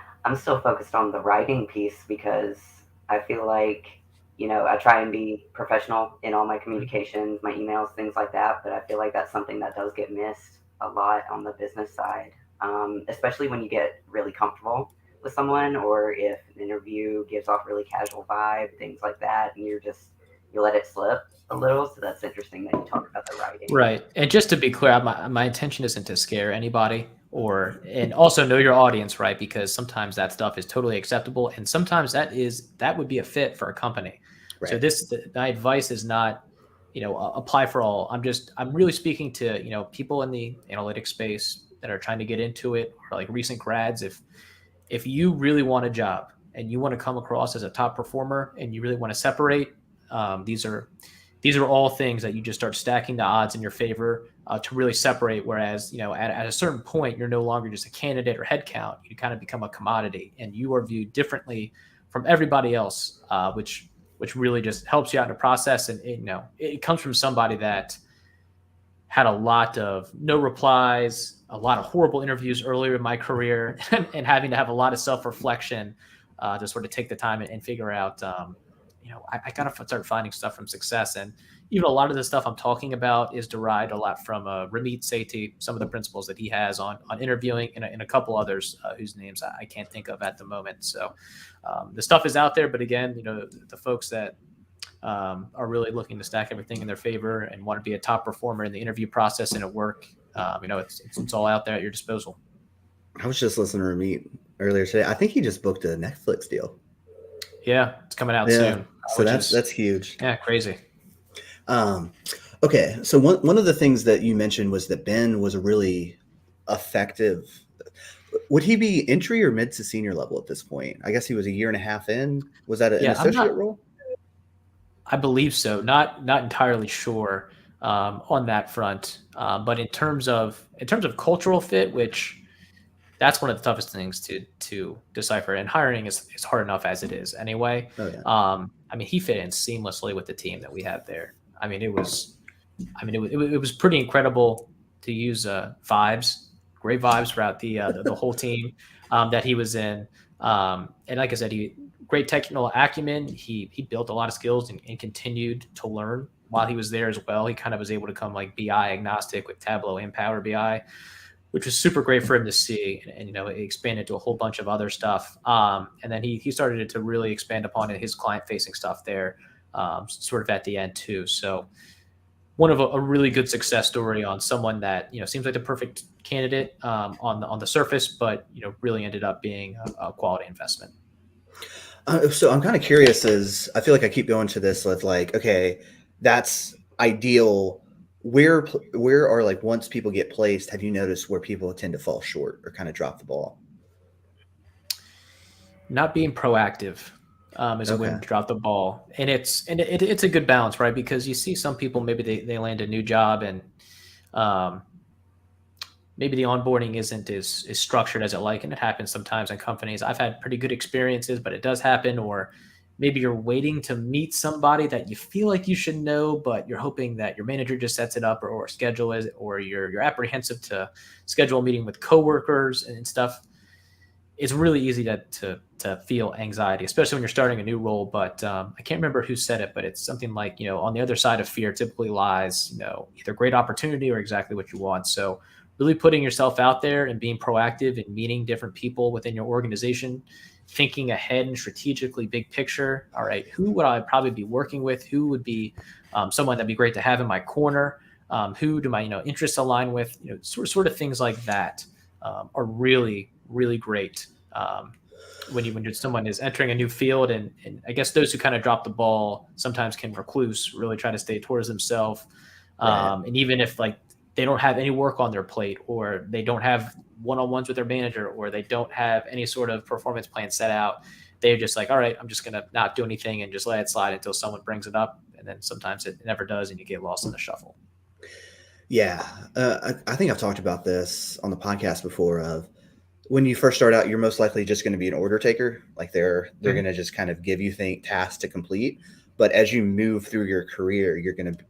focused on the writing piece because I feel like, I try and be professional in all my communications, my emails, things like that. But I feel like that's something that does get missed a lot on the business side, especially when you get really comfortable with someone, or if an interview gives off really casual vibe, things like that, and you let it slip a little. So that's interesting that you talk about the writing. Right. And just to be clear, my intention isn't to scare anybody and also know your audience, right? Because sometimes that stuff is totally acceptable. And sometimes that would be a fit for a company. Right. So my advice is not, apply for all. I'm really speaking to, people in the analytics space that are trying to get into it, or like recent grads. If you really want a job and you want to come across as a top performer and you really want to separate, these are all things that you just start stacking the odds in your favor to really separate. Whereas, at a certain point, you're no longer just a candidate or headcount. You kind of become a commodity, and you are viewed differently from everybody else, which really just helps you out in the process. And it comes from somebody that had a lot of no replies, a lot of horrible interviews earlier in my career, and having to have a lot of self-reflection to sort of take the time and figure out, I got to start finding stuff from success. And even a lot of the stuff I'm talking about is derived a lot from Ramit Sethi, some of the principles that he has on interviewing, and a couple others whose names I can't think of at the moment. So the stuff is out there, but again, the folks that are really looking to stack everything in their favor and want to be a top performer in the interview process and at work, it's all out there at your disposal. I was just listening to Ramit earlier today. I think he just booked a Netflix deal. Yeah, it's coming out soon. So that's huge. Yeah, crazy. Okay, so one of the things that you mentioned was that Ben was a really effective. Would he be entry or mid to senior level at this point? I guess he was a year and a half in. Was that an associate role? I believe so. Not entirely sure on that front, but in terms of cultural fit, which that's one of the toughest things to decipher. And hiring is hard enough as it is anyway. Oh, yeah. He fit in seamlessly with the team that we had there. It was pretty incredible to use vibes, great vibes throughout the whole team that he was in. And like I said, great technical acumen. He built a lot of skills and continued to learn while he was there as well. He kind of was able to come like BI agnostic with Tableau and Power BI, which was super great for him to see. And it expanded to a whole bunch of other stuff. And then he started to really expand upon his client facing stuff there, sort of at the end too. So one of a really good success story on someone that, seems like the perfect candidate on the surface, but, really ended up being a quality investment. So I'm kind of curious, as I feel like I keep going to this with like, okay, that's ideal. Where are like, once people get placed, have you noticed where people tend to fall short or kind of drop the ball? Not being proactive is a way to drop the ball. And it's a good balance, right? Because you see some people, maybe they land a new job and maybe the onboarding isn't as structured as it like, and it happens sometimes in companies. I've had pretty good experiences, but it does happen. Or maybe you're waiting to meet somebody that you feel like you should know, but you're hoping that your manager just sets it up or schedule it, or you're apprehensive to schedule a meeting with coworkers and stuff. It's really easy to feel anxiety, especially when you're starting a new role. But I can't remember who said it, but it's something like, on the other side of fear typically lies, either great opportunity or exactly what you want. So really putting yourself out there and being proactive and meeting different people within your organization, thinking ahead and strategically big picture. All right, who would I probably be working with? Who would be someone that'd be great to have in my corner? Who do my interests align with? Sort of things like that are really, really great when someone is entering a new field. And I guess those who kind of drop the ball sometimes can recluse, really try to stay towards themselves. Right. And even if like they don't have any work on their plate, or they don't have one-on-ones with their manager, or they don't have any sort of performance plan set out, they're just like, all right, I'm just going to not do anything and just let it slide until someone brings it up. And then sometimes it never does, and you get lost in the shuffle. Yeah. I think I've talked about this on the podcast before of, when you first start out, you're most likely just going to be an order taker. Like they're going to just kind of give you tasks to complete. But as you move through your career, you're going to,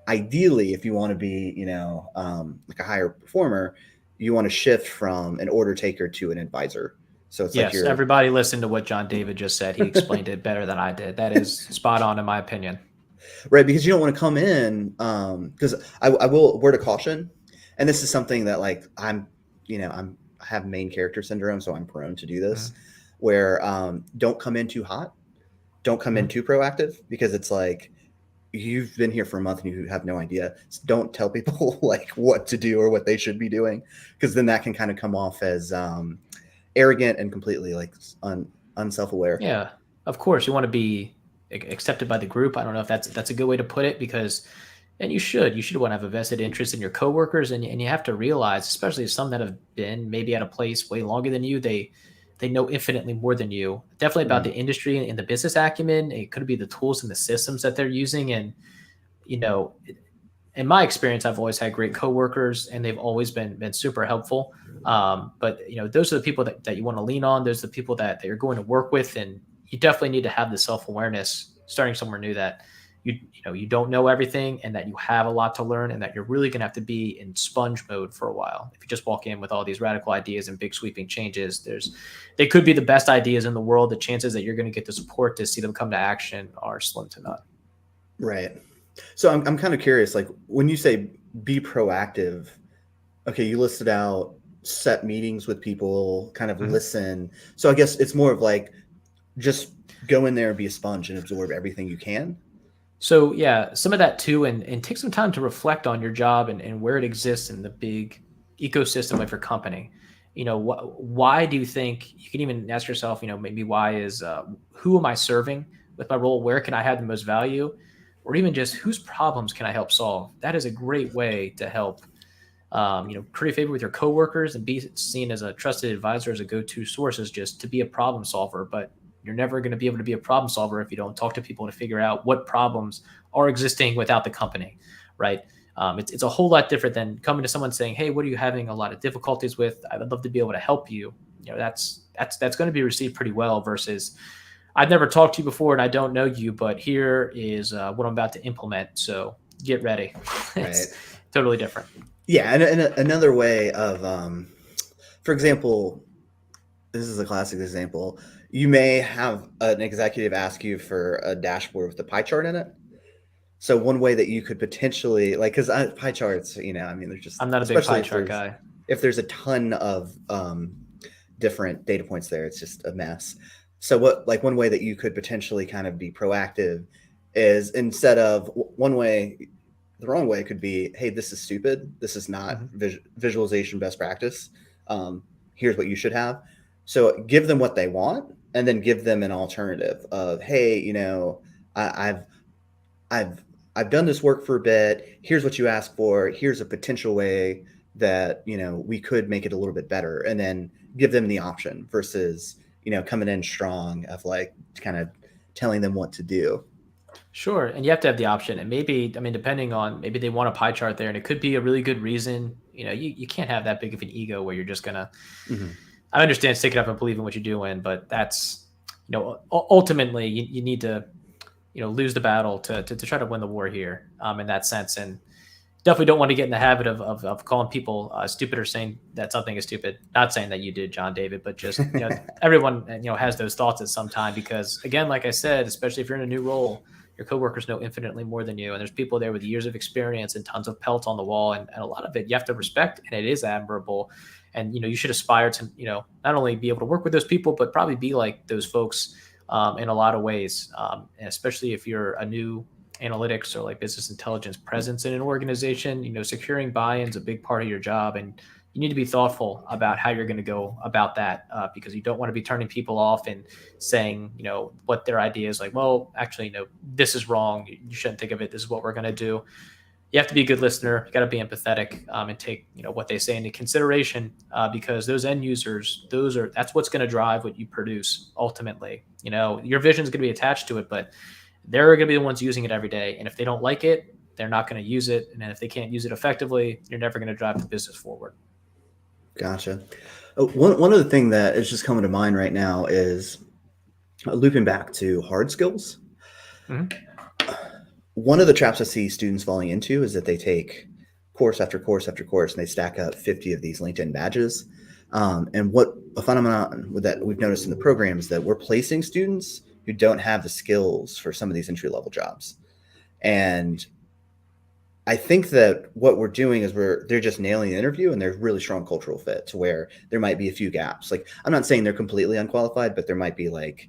ideally, if you want to be, like a higher performer, you want to shift from an order taker to an advisor. So it's yes, everybody listen to what John David just said. He explained it better than I did. That is spot on in my opinion. Right, because you don't want to come in, because I will word of caution, and this is something that like I have main character syndrome, so I'm prone to do this, where don't come in too hot, don't come in too proactive, because it's like, you've been here for a month and you have no idea. So don't tell people like what to do or what they should be doing, because then that can kind of come off as arrogant and completely like unself-aware. Yeah, of course you want to be accepted by the group. I don't know if that's a good way to put it, because and you should want to have a vested interest in your coworkers, and you have to realize, especially some that have been maybe at a place way longer than you, they know infinitely more than you, definitely about the industry and the business acumen. It could be the tools and the systems that they're using. And, in my experience, I've always had great coworkers, and they've always been super helpful. But, those are the people that you want to lean on. Those are the people that you're going to work with. And you definitely need to have the self-awareness starting somewhere new that you don't know everything, and that you have a lot to learn, and that you're really going to have to be in sponge mode for a while. If you just walk in with all these radical ideas and big sweeping changes, they could be the best ideas in the world. The chances that you're going to get the support to see them come to action are slim to none. Right. So I'm kind of curious, like when you say be proactive, okay, you listed out set meetings with people, kind of listen. So I guess it's more of like, just go in there and be a sponge and absorb everything you can. So yeah, some of that too, and take some time to reflect on your job and where it exists in the big ecosystem of your company. Why do you think, you can even ask yourself, maybe why is, who am I serving with my role? Where can I have the most value? Or even just whose problems can I help solve? That is a great way to help, create favor with your coworkers and be seen as a trusted advisor, as a go-to source, is just to be a problem solver. But you're never going to be able to be a problem solver if you don't talk to people to figure out what problems are existing without the company, right? It's a whole lot different than coming to someone saying, hey, what are you having a lot of difficulties with? I'd love to be able to help you. That's going to be received pretty well, versus I've never talked to you before and I don't know you, but here is what I'm about to implement. So get ready. It's totally different. Yeah. And another way of, for example, this is a classic example. You may have an executive ask you for a dashboard with a pie chart in it. So one way that you could potentially, like, because pie charts, you know, I mean, they're just, I'm not a big especially pie chart guy. if there's a ton of different data points there, it's just a mess. So one way that you could potentially kind of be proactive is, instead of one way, the wrong way could be, hey, this is stupid. This is not visualization best practice. Here's what you should have. So give them what they want, and then give them an alternative of, hey, you know, I've done this work for a bit. Here's what you asked for. Here's a potential way that, you know, we could make it a little bit better, and then give them the option versus, you know, coming in strong of like kind of telling them what to do. Sure. And you have to have the option. And maybe, I mean, depending on, maybe they want a pie chart there, and it could be a really good reason. You know, you can't have that big of an ego where you're just going to, I understand stick it up and believe in what you're doing, but that's, you know, ultimately you need to, you know, lose the battle to try to win the war here in that sense. And definitely don't want to get in the habit of calling people stupid or saying that something is stupid. Not saying that you did, John David, but just, you know, everyone, you know, has those thoughts at some time, because again, like I said, especially if you're in a new role, your coworkers know infinitely more than you. And there's people there with years of experience and tons of pelts on the wall. And a lot of it you have to respect, and it is admirable. And, you know, you should aspire to, you know, not only be able to work with those people, but probably be like those folks in a lot of ways. And especially if you're a new analytics or like business intelligence presence in an organization, you know, securing buy-in is a big part of your job. And you need to be thoughtful about how you're going to go about that, because you don't want to be turning people off and saying, you know, what their idea is, like, well, actually, no, this is wrong. You shouldn't think of it. This is what we're going to do. You have to be a good listener. You got to be empathetic and take, you know, what they say into consideration, because those end users, that's what's going to drive what you produce ultimately. You know, your vision is going to be attached to it, but they're going to be the ones using it every day. And if they don't like it, they're not going to use it. And then if they can't use it effectively, you're never going to drive the business forward. Gotcha. One other thing that is just coming to mind right now is looping back to hard skills. One of the traps I see students falling into is that they take course after course after course, and they stack up 50 of these LinkedIn badges. And what a phenomenon that we've noticed in the program is that we're placing students who don't have the skills for some of these entry-level jobs. And I think that what we're doing is they're just nailing the interview, and there's really strong cultural fit to where there might be a few gaps. Like, I'm not saying they're completely unqualified, but there might be like,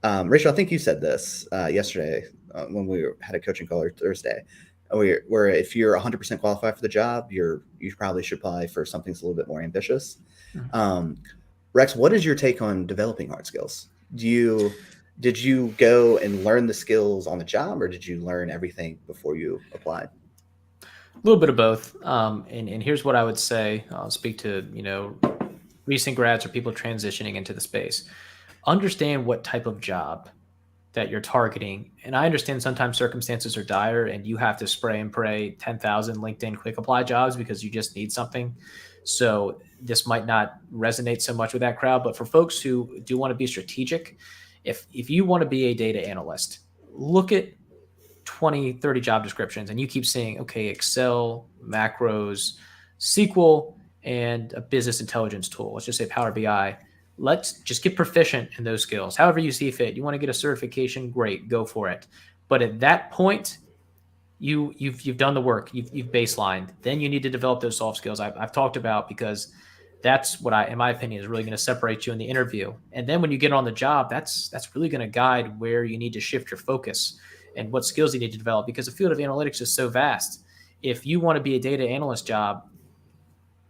Rachel, I think you said this yesterday when we had a coaching call, or Thursday, where if you're 100% qualified for the job, you probably should apply for something that's a little bit more ambitious. Rex, what is your take on developing hard skills? Did you go and learn the skills on the job, or did you learn everything before you applied? A little bit of both. And here's what I would say. I'll speak to, you know, recent grads or people transitioning into the space. Understand what type of job that you're targeting. And I understand sometimes circumstances are dire and you have to spray and pray 10,000 LinkedIn quick apply jobs because you just need something. So this might not resonate so much with that crowd, but for folks who do want to be strategic, if you want to be a data analyst, look at 20, 30 job descriptions and you keep saying, okay, Excel, macros, SQL, and a business intelligence tool. Let's just say Power BI. Let's just get proficient in those skills. However you see fit. You want to get a certification, great, go for it. But at that point, you've done the work, you've baselined. Then you need to develop those soft skills I've talked about, because that's what in my opinion, is really going to separate you in the interview. And then when you get on the job, that's really going to guide where you need to shift your focus and what skills you need to develop, because the field of analytics is so vast. If you want to be a data analyst job,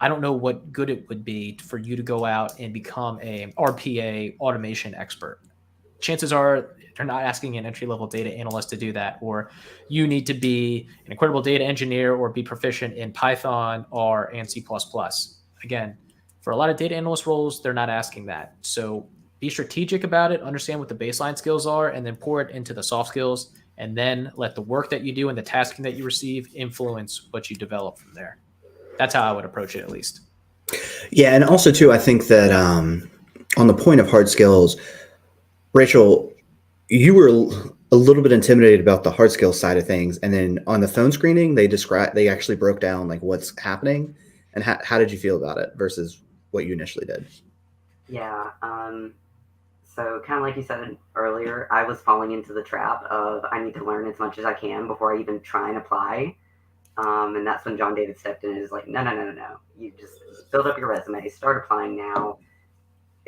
I don't know what good it would be for you to go out and become a RPA automation expert. Chances are they're not asking an entry-level data analyst to do that, or you need to be an incredible data engineer or be proficient in Python or and C++. Again, for a lot of data analyst roles, they're not asking that. So be strategic about it, understand what the baseline skills are, and then pour it into the soft skills, and then let the work that you do and the tasking that you receive influence what you develop from there. That's how I would approach it, at least. Yeah, and also too, I think that on the point of hard skills, Rachel, you were a little bit intimidated about the hard skills side of things, and then on the phone screening, they actually broke down like what's happening, and how did you feel about it versus what you initially did? Yeah. So kind of like you said earlier, I was falling into the trap of I need to learn as much as I can before I even try and apply. And that's when John David stepped in and is like, no, no, no, no, no. You just build up your resume, start applying now.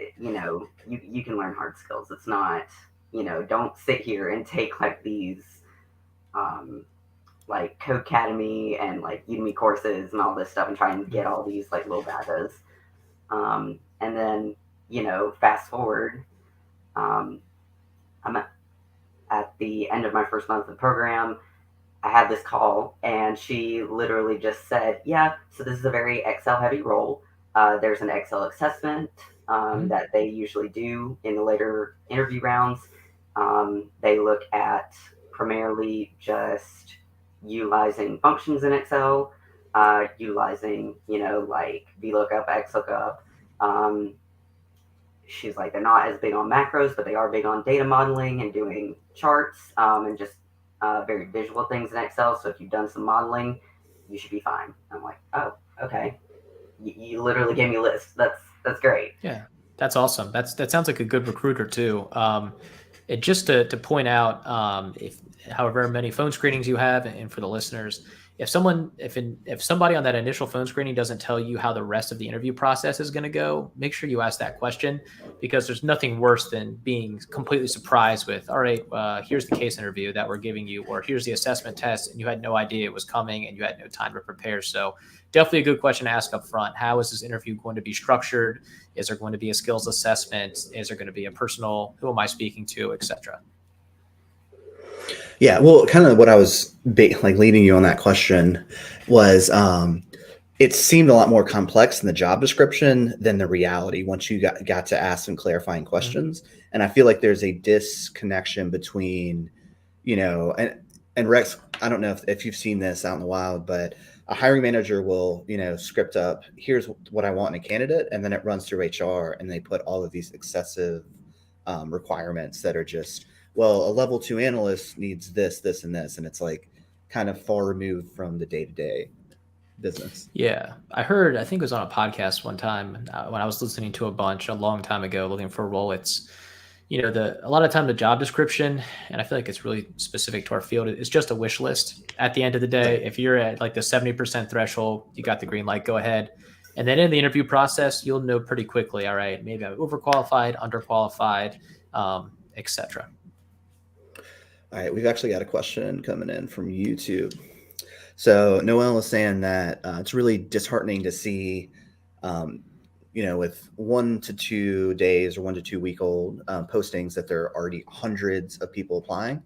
You can learn hard skills. It's not, don't sit here and take like these, um, like Codecademy and like Udemy courses and all this stuff and try and get all these like little badges. And then, fast forward, um, I'm at the end of my first month of the program. I had this call, and she literally just said, "Yeah, so this is a very Excel heavy role. There's an Excel assessment that they usually do in the later interview rounds. They look at primarily just utilizing functions in Excel, utilizing, like VLOOKUP, XLOOKUP. Um, she's like, they're not as big on macros, but they are big on data modeling and doing charts and just very visual things in Excel. So if you've done some modeling, you should be fine." I'm like, oh, okay. You literally gave me a list. That's great. Yeah, that's awesome. That sounds like a good recruiter too. And just to point out, if however many phone screenings you have, and for the listeners, if somebody on that initial phone screening doesn't tell you how the rest of the interview process is going to go, make sure you ask that question, because there's nothing worse than being completely surprised with, all right, here's the case interview that we're giving you, or here's the assessment test, and you had no idea it was coming and you had no time to prepare. So definitely a good question to ask up front. How is this interview going to be structured? Is there going to be a skills assessment? Is there going to be a personal, who am I speaking to, etc.? Yeah, well, kind of what I was like leading you on that question was it seemed a lot more complex in the job description than the reality once you got to ask some clarifying questions. Mm-hmm. And I feel like there's a disconnection between, and Rex, I don't know if you've seen this out in the wild, but a hiring manager will, script up, here's what I want in a candidate, and then it runs through HR and they put all of these excessive requirements that are just, well, a level 2 analyst needs this, this, and this. And it's like kind of far removed from the day-to-day business. Yeah. I think it was on a podcast one time when I was listening to a bunch a long time ago, looking for a role. It's, a lot of time the job description, and I feel like it's really specific to our field, it's just a wish list at the end of the day. Right. If you're at like the 70% threshold, you got the green light, go ahead. And then in the interview process, you'll know pretty quickly, all right, maybe I'm overqualified, underqualified, etc. All right, we've actually got a question coming in from YouTube. So Noel is saying that it's really disheartening to see, with 1 to 2 days or 1 to 2 week old postings that there are already hundreds of people applying.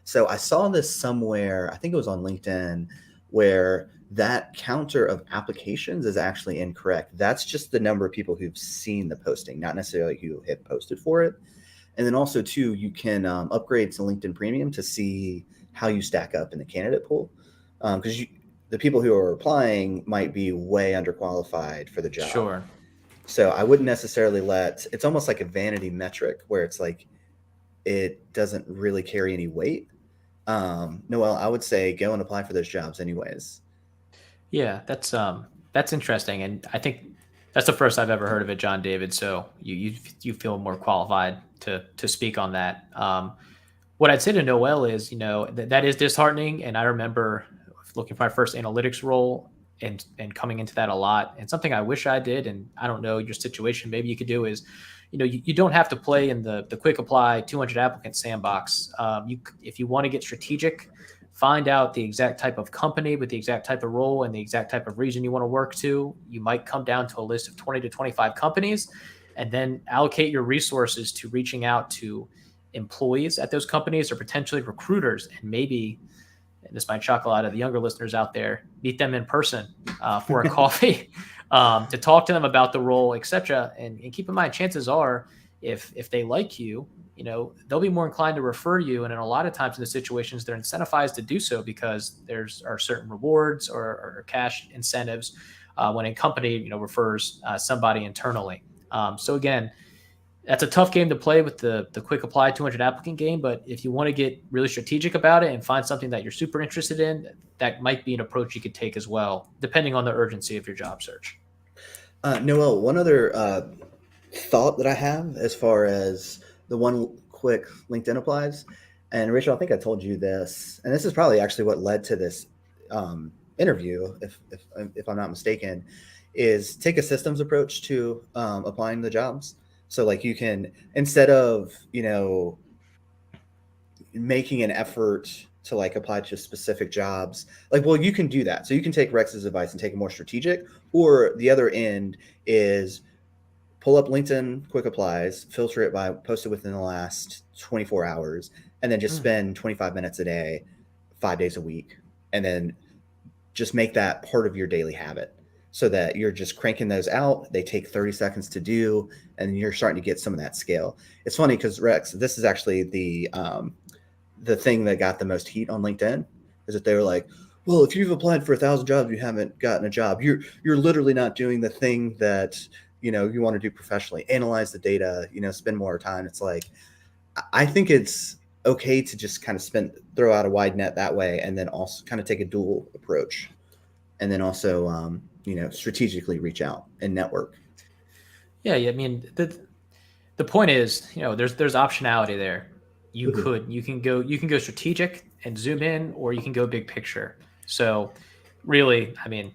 So I saw this somewhere, I think it was on LinkedIn, where that counter of applications is actually incorrect. That's just the number of people who've seen the posting, not necessarily who have posted for it. And then also, too, you can upgrade to LinkedIn Premium to see how you stack up in the candidate pool. Because the people who are applying might be way underqualified for the job. Sure. So I wouldn't necessarily it's almost like a vanity metric where it's like it doesn't really carry any weight. Noel, I would say go and apply for those jobs anyways. Yeah, that's interesting. And I think that's the first I've ever heard of it, John David. So you feel more qualified to speak on that. What I'd say to Noel is, that is disheartening. And I remember looking for my first analytics role and coming into that a lot. And something I wish I did, and I don't know your situation, maybe you could do is, you don't have to play in the quick apply 200 applicant sandbox. If you want to get strategic, find out the exact type of company with the exact type of role and the exact type of region you want to work to. You might come down to a list of 20 to 25 companies, and then allocate your resources to reaching out to employees at those companies or potentially recruiters. And maybe, and this might shock a lot of the younger listeners out there, meet them in person for a coffee to talk to them about the role, etc. And keep in mind, chances are, if they like you, they'll be more inclined to refer you. And in a lot of times in the situations, they're incentivized to do so because are certain rewards or cash incentives when a company, refers somebody internally. So again, that's a tough game to play with the quick apply 200 applicant game. But if you want to get really strategic about it and find something that you're super interested in, that might be an approach you could take as well, depending on the urgency of your job search. Noel, one other thought that I have as far as the one quick LinkedIn applies. And Rachel, I think I told you this, and this is probably actually what led to this interview, if I'm not mistaken, is take a systems approach to applying the jobs. So like you can, instead of making an effort to like apply to specific jobs, like, well, you can do that. So you can take Rex's advice and take a more strategic, or the other end is pull up LinkedIn quick applies, filter it by posted within the last 24 hours, and then just spend 25 minutes a day, 5 days a week, and then just make that part of your daily habit so that you're just cranking those out. They take 30 seconds to do, and you're starting to get some of that scale. It's funny because Rex, this is actually the thing that got the most heat on LinkedIn, is that they were like, well, if you've applied for 1,000 jobs, you haven't gotten a job. You're literally not doing the thing that you want to do professionally. Analyze the data, spend more time. It's like, I think it's okay to just kind of throw out a wide net that way, and then also kind of take a dual approach, and then also strategically reach out and network. Yeah, I mean the point is, there's optionality there. You can go strategic and zoom in, or you can go big picture. So really, I mean,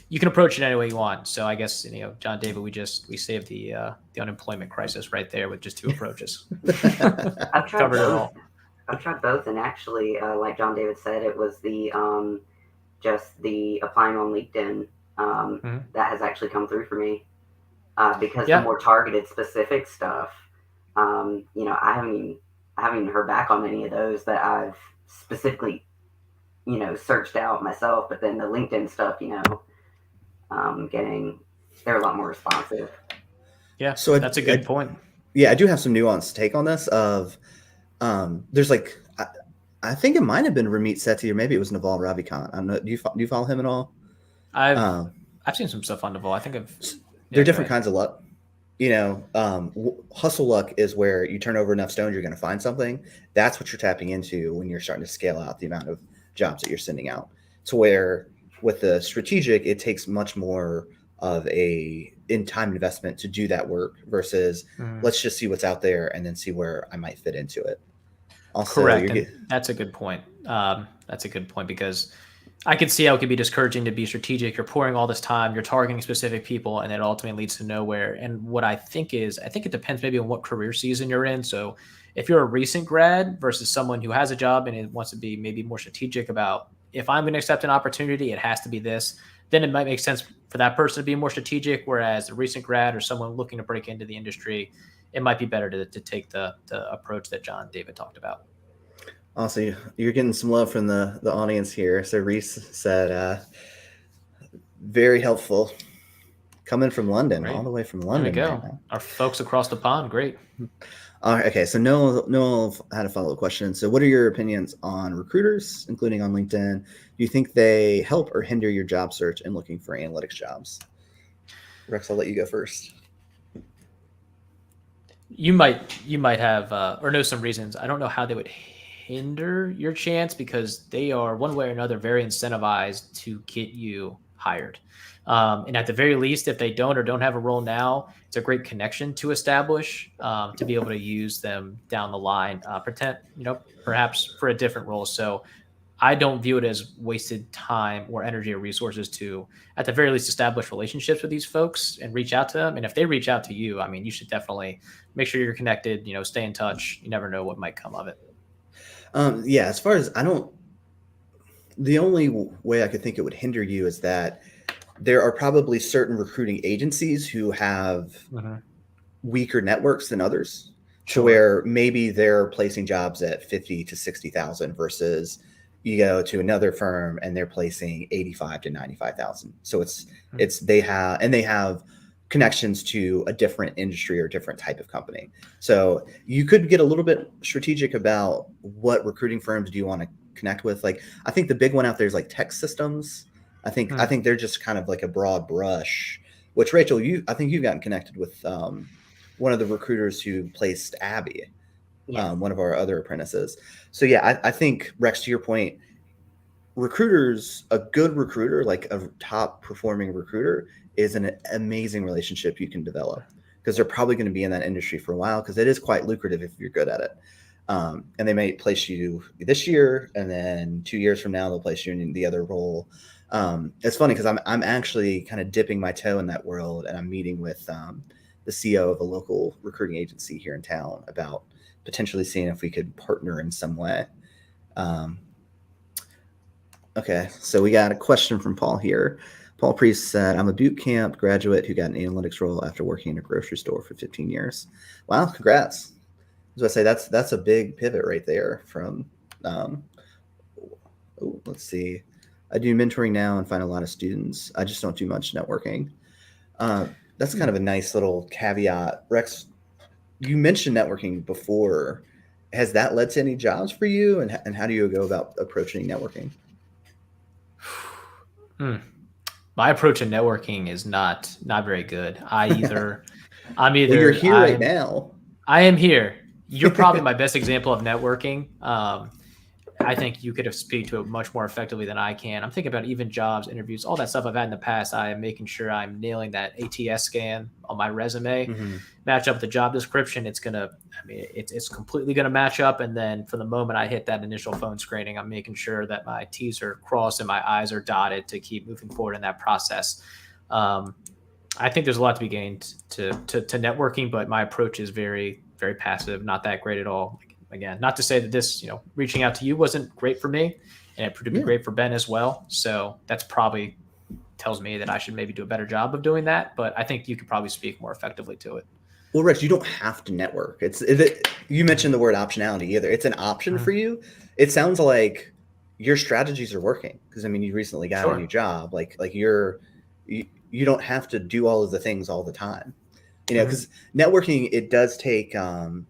you can approach it any way you want. So I guess, John David, we saved the unemployment crisis right there with just 2 approaches. I've tried Covered it both. all. I've tried both, and actually, like John David said, it was the just the applying on LinkedIn that has actually come through for me, because the more targeted, specific stuff, I haven't even heard back on any of those that I've specifically, searched out myself. But then the LinkedIn stuff, they're a lot more responsive. Yeah, so that's a good point. Yeah, I do have some nuanced take on this. There's like, I think it might have been Ramit Sethi, or maybe it was Naval Ravikant. I don't know. Do you follow him at all? I've seen some stuff on Naval. I think they're different kinds of luck. Hustle luck is where you turn over enough stones, you're going to find something. That's what you're tapping into when you're starting to scale out the amount of jobs that you're sending out. To where with the strategic, it takes much more of a in-time investment to do that work versus let's just see what's out there and then see where I might fit into it. Also, correct. That's a good point. That's a good point, because I could see how it could be discouraging to be strategic. You're pouring all this time, you're targeting specific people, and it ultimately leads to nowhere. And what I think it depends maybe on what career season you're in. So if you're a recent grad versus someone who has a job and it wants to be maybe more strategic about, if I'm going to accept an opportunity, it has to be this, then it might make sense for that person to be more strategic. Whereas a recent grad or someone looking to break into the industry, it might be better to take the approach that John David talked about. Also, you're getting some love from the audience here. So Reese said, very helpful. Coming from London, all the way from London. There we go. Our folks across the pond, great. All right, okay, so Noel had a follow-up question. So what are your opinions on recruiters, including on LinkedIn? Do you think they help or hinder your job search and looking for analytics jobs? Rex, I'll let you go first. You might have or know some reasons. I don't know how they would hinder your chance, because they are one way or another very incentivized to get you hired. And at the very least, if they don't have a role now, it's a great connection to establish, to be able to use them down the line, perhaps for a different role. So I don't view it as wasted time or energy or resources to, at the very least, establish relationships with these folks and reach out to them. And if they reach out to you, I mean, you should definitely make sure you're connected, stay in touch. You never know what might come of it. Yeah, as far as the only way I could think it would hinder you is that there are probably certain recruiting agencies who have weaker networks than others, to where maybe they're placing jobs at 50 to 60,000 versus you go to another firm and they're placing 85 to 95,000. So they have connections to a different industry or different type of company. So you could get a little bit strategic about what recruiting firms do you want to connect with. Like, I think the big one out there is like tech systems. I think they're just kind of like a broad brush, which Rachel, I think you've gotten connected with one of the recruiters who placed Abby, one of our other apprentices. So yeah, I think, Rex, to your point, recruiters, a good recruiter, like a top performing recruiter, is an amazing relationship you can develop. because they're probably going to be in that industry for a while because it is quite lucrative if you're good at it. And they may place you this year, and then 2 years from now they'll place you in the other role. It's funny because I'm actually kind of dipping my toe in that world, and I'm meeting with the CEO of a local recruiting agency here in town about potentially seeing if we could partner in some way. Okay, so we got a question from Paul here. Paul Priest said, I'm a boot camp graduate who got an analytics role after working in a grocery store for 15 years. Wow, congrats. As I say, that's a big pivot right there from, let's see. I do mentoring now and find a lot of students. I just don't do much networking. That's kind of a nice little caveat. Rex, you mentioned networking before. Has that led to any jobs for you? And how do you go about approaching networking? My approach to networking is not very good. I'm either well, you're here right now. I am here. You're probably my best example of networking. I think you could have speak to it much more effectively than I can. I'm thinking about even jobs, interviews, all that stuff I've had in the past. I am making sure I'm nailing that ATS scan on my resume, match up the job description. It's completely going to match up. And then from the moment I hit that initial phone screening, I'm making sure that my T's are crossed and my I's are dotted to keep moving forward in that process. I think there's a lot to be gained to networking, but my approach is very, very passive, not that great at all. Again, not to say that this, reaching out to you wasn't great for me, and it proved to be great for Ben as well. So that's probably tells me that I should maybe do a better job of doing that. But I think you could probably speak more effectively to it. Well, Rex, you don't have to network. You mentioned the word optionality either. It's an option for you. It sounds like your strategies are working because you recently got a new job. Like you don't have to do all of the things all the time. Because networking, it does take time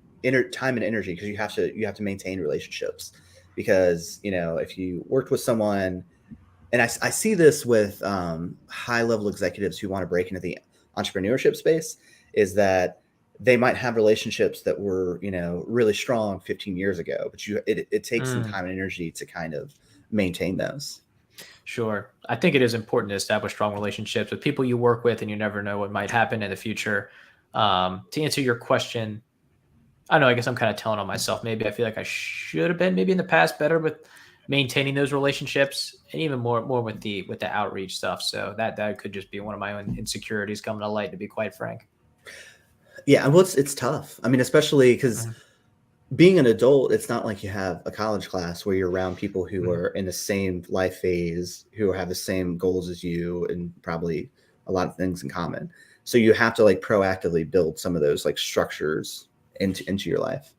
and energy because you have to maintain relationships because if you worked with someone, and I see this with high level executives who want to break into the entrepreneurship space, is that they might have relationships that were really strong 15 years ago, but it takes some time and energy to kind of maintain those. Sure. I think it is important to establish strong relationships with people you work with, and you never know what might happen in the future. To answer your question, I know, I guess I'm kind of telling on myself. Maybe I feel like I should have been maybe in the past better with maintaining those relationships, and even more with the outreach stuff. So that could just be one of my own insecurities coming to light, to be quite frank. Yeah, well, it's tough. Especially because being an adult, it's not like you have a college class where you're around people who are in the same life phase, who have the same goals as you, and probably a lot of things in common. So you have to proactively build some of those structures into your life.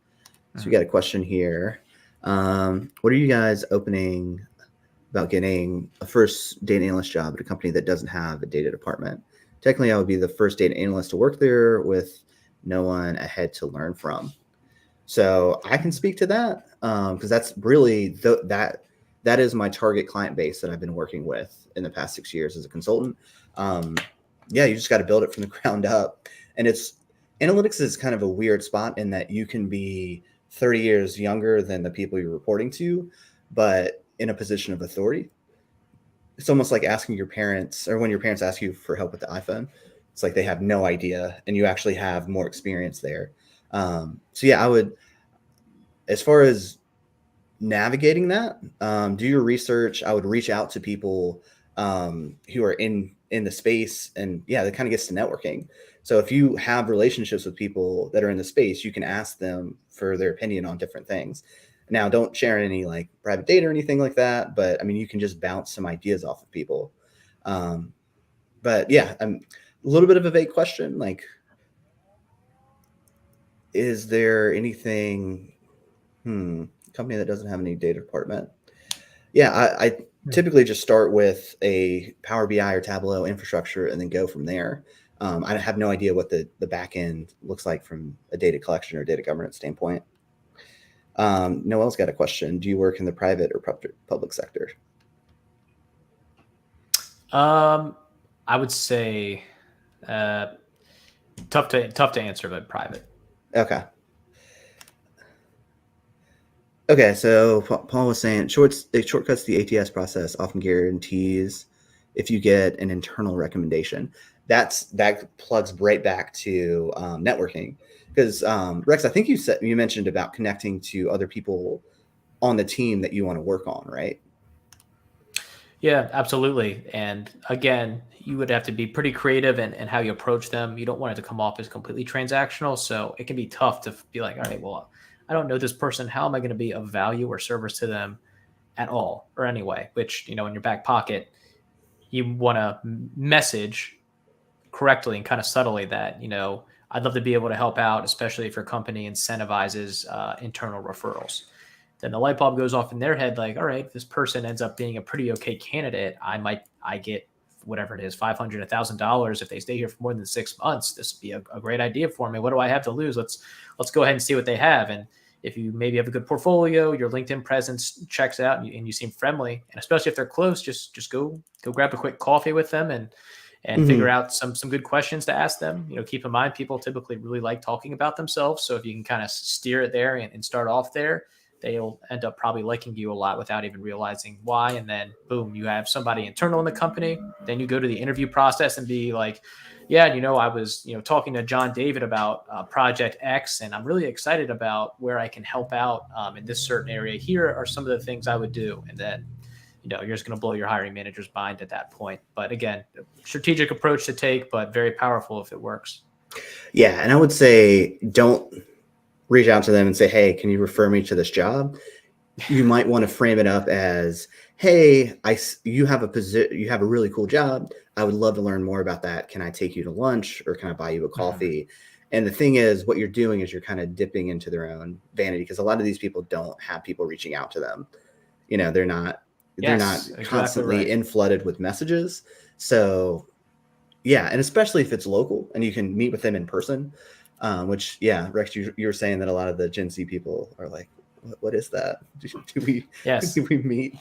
So we got a question here. What are you guys opening about getting a first data analyst job at a company that doesn't have a data department? Technically, I would be the first data analyst to work there with no one ahead to learn from. So I can speak to that because that's really that is my target client base that I've been working with in the past 6 years as a consultant. You just got to build it from the ground up. And analytics is kind of a weird spot in that you can be 30 years younger than the people you're reporting to, but in a position of authority. It's almost like asking your parents, or when your parents ask you for help with the iPhone, it's like they have no idea and you actually have more experience there. I would, as far as navigating that, do your research. I would reach out to people who are in the space, and that kind of gets to networking. So if you have relationships with people that are in the space, you can ask them for their opinion on different things. Now, don't share any private data or anything like that, but you can just bounce some ideas off of people. A little bit of a vague question, is there anything, company that doesn't have any data department? I typically just start with a Power BI or Tableau infrastructure and then go from there. I have no idea what the back end looks like from a data collection or data governance standpoint. Noel's got a question. Do you work in the private or public sector? I would say tough to answer, but private. Okay, so Paul was saying shortcuts to the ATS process often guarantees if you get an internal recommendation. that plugs right back to networking. Because Rex, I think you mentioned about connecting to other people on the team that you want to work on, right? Yeah, absolutely. And again, you would have to be pretty creative in how you approach them. You don't want it to come off as completely transactional. So it can be tough to be like, all right, well, I don't know this person. How am I going to be of value or service to them at all or anyway? Which, in your back pocket, you want to message correctly and kind of subtly that, I'd love to be able to help out, especially if your company incentivizes internal referrals. Then the light bulb goes off in their head, like, all right, this person ends up being a pretty okay candidate. I get whatever it is, $500, $1,000 if they stay here for more than 6 months. This would be a great idea for me. What do I have to lose? Let's go ahead and see what they have. And if you maybe have a good portfolio, your LinkedIn presence checks out, and you seem friendly, and especially if they're close, just go grab a quick coffee with them and figure out some good questions to ask them. Keep in mind, people typically really like talking about themselves. So if you can kind of steer it there and start off there, they'll end up probably liking you a lot without even realizing why. And then boom, you have somebody internal in the company. Then you go to the interview process and be like, yeah, I was, talking to John David about Project X, and I'm really excited about where I can help out in this certain area. Here are some of the things I would do. And then, you're just going to blow your hiring manager's mind at that point. But again, strategic approach to take, but very powerful if it works. Yeah. And I would say, don't reach out to them and say, hey, can you refer me to this job? You might want to frame it up as, hey, you have a really cool job. I would love to learn more about that. Can I take you to lunch, or can I buy you a coffee? And the thing is, what you're doing is you're kind of dipping into their own vanity, because a lot of these people don't have people reaching out to them. They're not constantly flooded with messages. So yeah. And especially if it's local and you can meet with them in person, which, yeah, Rex, you were saying that a lot of the Gen Z people are like, what is that? Do we meet?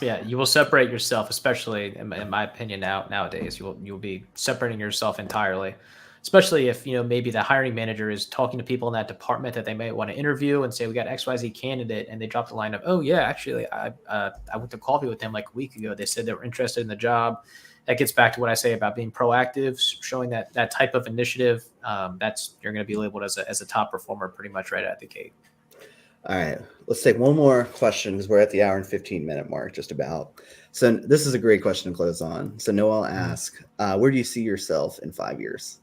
Yeah, you will separate yourself, especially in my opinion nowadays. You'll be separating yourself entirely, especially if maybe the hiring manager is talking to people in that department that they may want to interview and say, we got XYZ candidate, and they drop the line of, oh yeah, actually I went to coffee with them like a week ago. They said they were interested in the job. That gets back to what I say about being proactive, showing that type of initiative. You're going to be labeled as a top performer pretty much right out the gate. All right, let's take one more question, because we're at the hour and 15-minute mark, just about. So this is a great question to close on. So Noel asks, where do you see yourself in 5 years?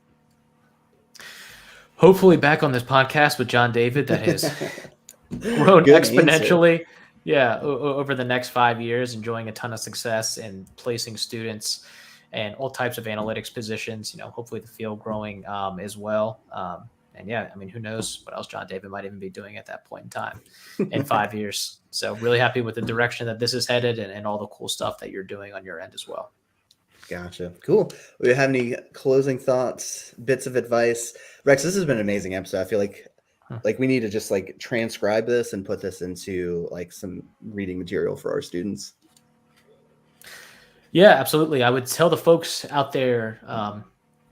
Hopefully back on this podcast with John David that has grown exponentially. Answer. Yeah, over the next 5 years, enjoying a ton of success and placing students and all types of analytics positions. Hopefully the field growing as well. And yeah, I mean, who knows what else John David might even be doing at that point in time in 5 years. So really happy with the direction that this is headed and all the cool stuff that you're doing on your end as well. Gotcha. Cool. Do you have any closing thoughts, bits of advice? Rex, this has been an amazing episode. I feel like we need to just transcribe this and put this into some reading material for our students. Yeah, absolutely. I would tell the folks out there,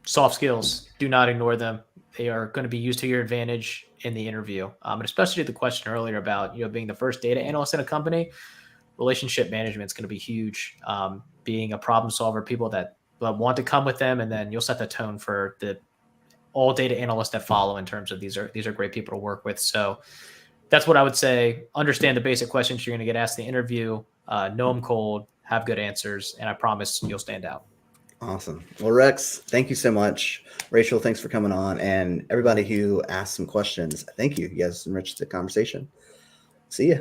soft skills, do not ignore them. They are going to be used to your advantage in the interview. And especially the question earlier about, being the first data analyst in a company, relationship management is going to be huge. Being a problem solver, people that want to come with them, and then you'll set the tone for all data analysts that follow in terms of these are great people to work with. So that's what I would say. Understand the basic questions you're going to get asked in the interview, know them cold, have good answers, and I promise you'll stand out. Awesome. Well, Rex, thank you so much. Rachel, thanks for coming on. And everybody who asked some questions, thank you. You guys enriched the conversation. See ya.